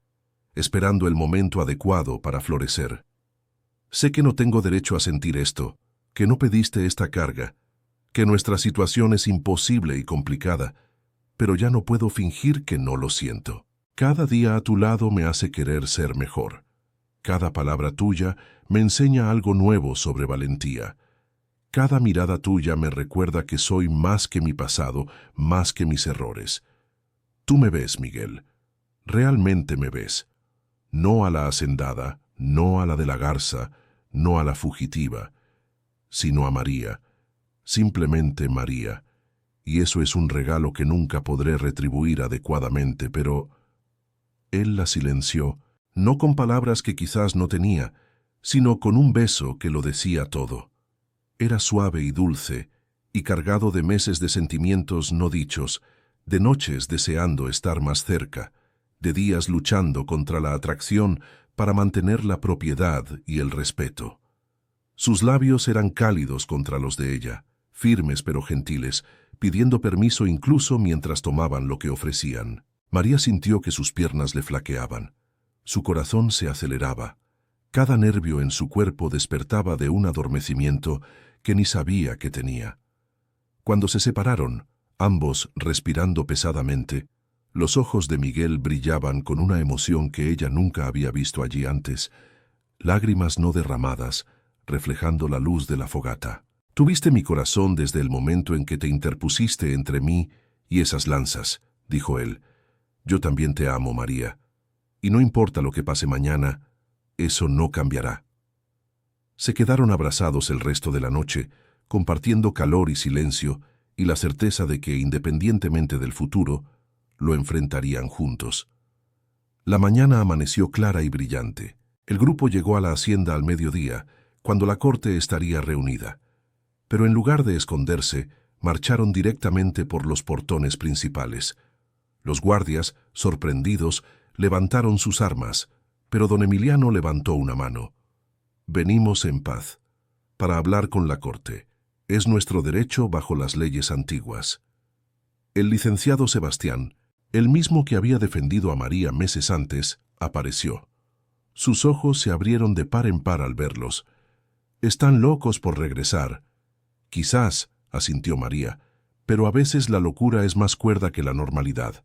esperando el momento adecuado para florecer. «Sé que no tengo derecho a sentir esto, que no pediste esta carga, que nuestra situación es imposible y complicada, pero ya no puedo fingir que no lo siento. Cada día a tu lado me hace querer ser mejor. Cada palabra tuya me enseña algo nuevo sobre valentía. Cada mirada tuya me recuerda que soy más que mi pasado, más que mis errores. Tú me ves, Miguel. Realmente me ves. No a la hacendada, no a la de la garza, no a la fugitiva, sino a María, simplemente María. Y eso es un regalo que nunca podré retribuir adecuadamente, pero...» Él la silenció, no con palabras que quizás no tenía, sino con un beso que lo decía todo. Era suave y dulce, y cargado de meses de sentimientos no dichos, de noches deseando estar más cerca, de días luchando contra la atracción para mantener la propiedad y el respeto. Sus labios eran cálidos contra los de ella, firmes pero gentiles, pidiendo permiso incluso mientras tomaban lo que ofrecían. María sintió que sus piernas le flaqueaban. Su corazón se aceleraba. Cada nervio en su cuerpo despertaba de un adormecimiento que ni sabía que tenía. Cuando se separaron, ambos respirando pesadamente, los ojos de Miguel brillaban con una emoción que ella nunca había visto allí antes, lágrimas no derramadas, reflejando la luz de la fogata. «Tuviste mi corazón desde el momento en que te interpusiste entre mí y esas lanzas», dijo él. «Yo también te amo, María. Y no importa lo que pase mañana, eso no cambiará». Se quedaron abrazados el resto de la noche, compartiendo calor y silencio y la certeza de que, independientemente del futuro, lo enfrentarían juntos. La mañana amaneció clara y brillante. El grupo llegó a la hacienda al mediodía, cuando la corte estaría reunida. Pero en lugar de esconderse, marcharon directamente por los portones principales. Los guardias, sorprendidos, levantaron sus armas, pero don Emiliano levantó una mano. «Venimos en paz, para hablar con la corte. Es nuestro derecho bajo las leyes antiguas». El licenciado Sebastián, el mismo que había defendido a María meses antes, apareció. Sus ojos se abrieron de par en par al verlos. «Están locos por regresar». «Quizás», asintió María, «pero a veces la locura es más cuerda que la normalidad».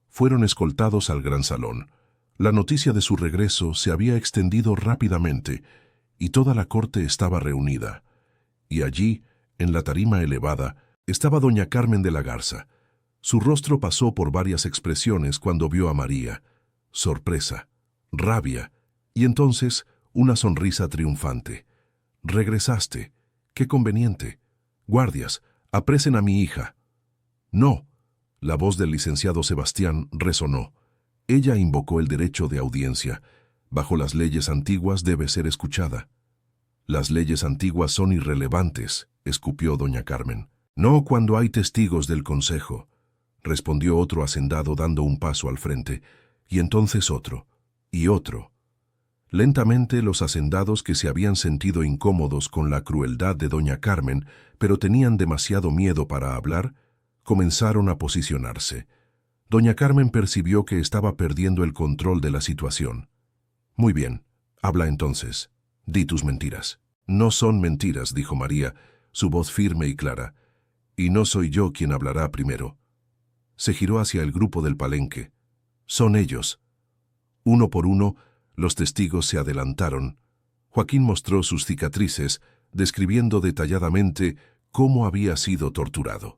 Fueron escoltados al gran salón. La noticia de su regreso se había extendido rápidamente, y toda la corte estaba reunida. Y allí, en la tarima elevada, estaba doña Carmen de la Garza. Su rostro pasó por varias expresiones cuando vio a María: sorpresa, rabia, y entonces una sonrisa triunfante. «Regresaste. Qué conveniente. Guardias, apresen a mi hija». «No». La voz del licenciado Sebastián resonó. Ella invocó el derecho de audiencia. Bajo las leyes antiguas debe ser escuchada. «Las leyes antiguas son irrelevantes», escupió doña Carmen. «No cuando hay testigos del consejo», respondió otro hacendado dando un paso al frente, y entonces otro, y otro. Lentamente los hacendados que se habían sentido incómodos con la crueldad de doña Carmen, pero tenían demasiado miedo para hablar, comenzaron a posicionarse. Doña Carmen percibió que estaba perdiendo el control de la situación. «Muy bien, habla entonces. Di tus mentiras». «No son mentiras», dijo María, su voz firme y clara. «Y no soy yo quien hablará primero». Se giró hacia el grupo del palenque. «Son ellos». Uno por uno, los testigos se adelantaron. Joaquín mostró sus cicatrices, describiendo detalladamente cómo había sido torturado.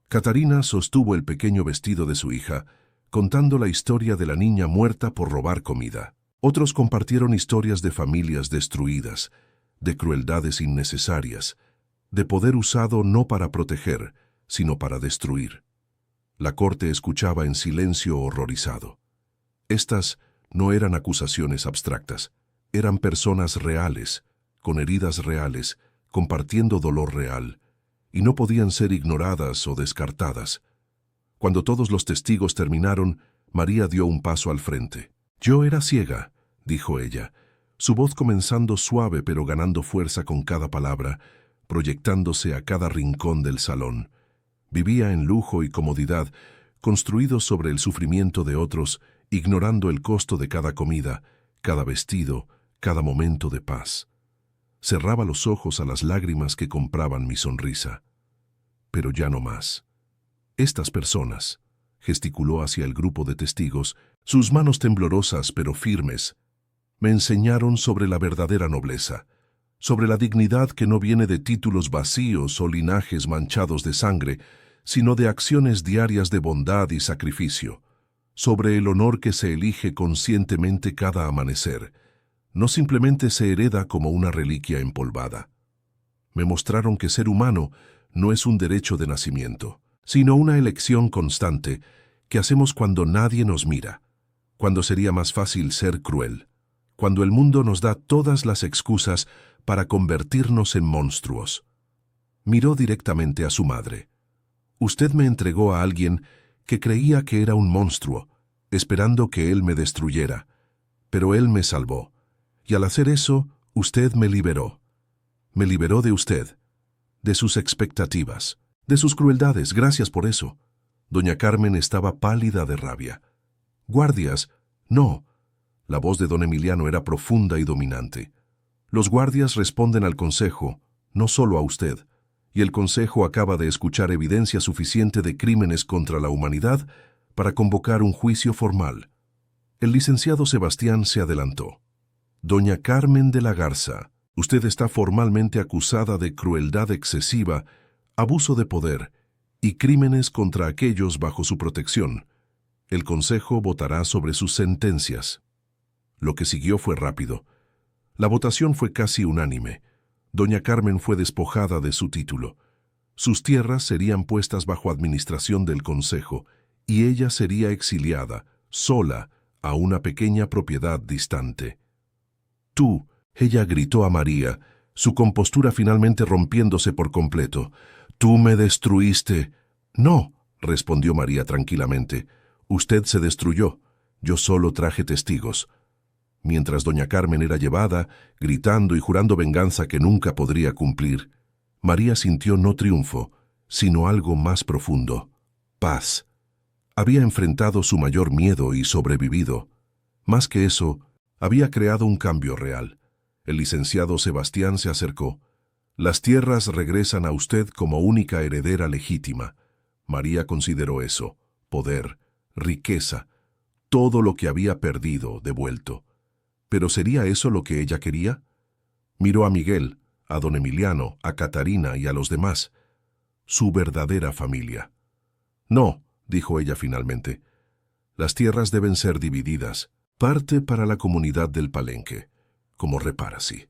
Catarina sostuvo el pequeño vestido de su hija, contando la historia de la niña muerta por robar comida. Otros compartieron historias de familias destruidas, de crueldades innecesarias, de poder usado no para proteger, sino para destruir. La corte escuchaba en silencio horrorizado. Estas no eran acusaciones abstractas, eran personas reales, con heridas reales, compartiendo dolor real, y no podían ser ignoradas o descartadas. Cuando todos los testigos terminaron, María dio un paso al frente. «Yo era ciega», dijo ella, su voz comenzando suave pero ganando fuerza con cada palabra, proyectándose a cada rincón del salón. Vivía en lujo y comodidad, construidos sobre el sufrimiento de otros, ignorando el costo de cada comida, cada vestido, cada momento de paz. Cerraba los ojos a las lágrimas que compraban mi sonrisa. Pero ya no más. Estas personas, gesticuló hacia el grupo de testigos, sus manos temblorosas pero firmes, me enseñaron sobre la verdadera nobleza, sobre la dignidad que no viene de títulos vacíos o linajes manchados de sangre, sino de acciones diarias de bondad y sacrificio, sobre el honor que se elige conscientemente cada amanecer, no simplemente se hereda como una reliquia empolvada. Me mostraron que ser humano no es un derecho de nacimiento, sino una elección constante que hacemos cuando nadie nos mira, cuando sería más fácil ser cruel, cuando el mundo nos da todas las excusas para convertirnos en monstruos. Miró directamente a su madre. «Usted me entregó a alguien que creía que era un monstruo, esperando que él me destruyera, pero él me salvó. Y al hacer eso, usted me liberó. Me liberó de usted, de sus expectativas, de sus crueldades. Gracias por eso». Doña Carmen estaba pálida de rabia. «Guardias, no». La voz de don Emiliano era profunda y dominante. «Los guardias responden al consejo, no solo a usted, y el consejo acaba de escuchar evidencia suficiente de crímenes contra la humanidad para convocar un juicio formal». El licenciado Sebastián se adelantó. «Doña Carmen de la Garza, usted está formalmente acusada de crueldad excesiva, abuso de poder y crímenes contra aquellos bajo su protección. El Consejo votará sobre sus sentencias». Lo que siguió fue rápido. La votación fue casi unánime. Doña Carmen fue despojada de su título. Sus tierras serían puestas bajo administración del Consejo y ella sería exiliada, sola, a una pequeña propiedad distante. «Tú», ella gritó a María, su compostura finalmente rompiéndose por completo. «Tú me destruiste». «No», respondió María tranquilamente. «Usted se destruyó. Yo solo traje testigos». Mientras doña Carmen era llevada, gritando y jurando venganza que nunca podría cumplir, María sintió no triunfo, sino algo más profundo: paz. Había enfrentado su mayor miedo y sobrevivido. Más que eso, había creado un cambio real. El licenciado Sebastián se acercó. «Las tierras regresan a usted como única heredera legítima». María consideró eso: poder, riqueza, todo lo que había perdido, devuelto. ¿Pero sería eso lo que ella quería? Miró a Miguel, a don Emiliano, a Catarina y a los demás. Su verdadera familia. «No», dijo ella finalmente. «Las tierras deben ser divididas, parte para la comunidad del Palenque, como reparación.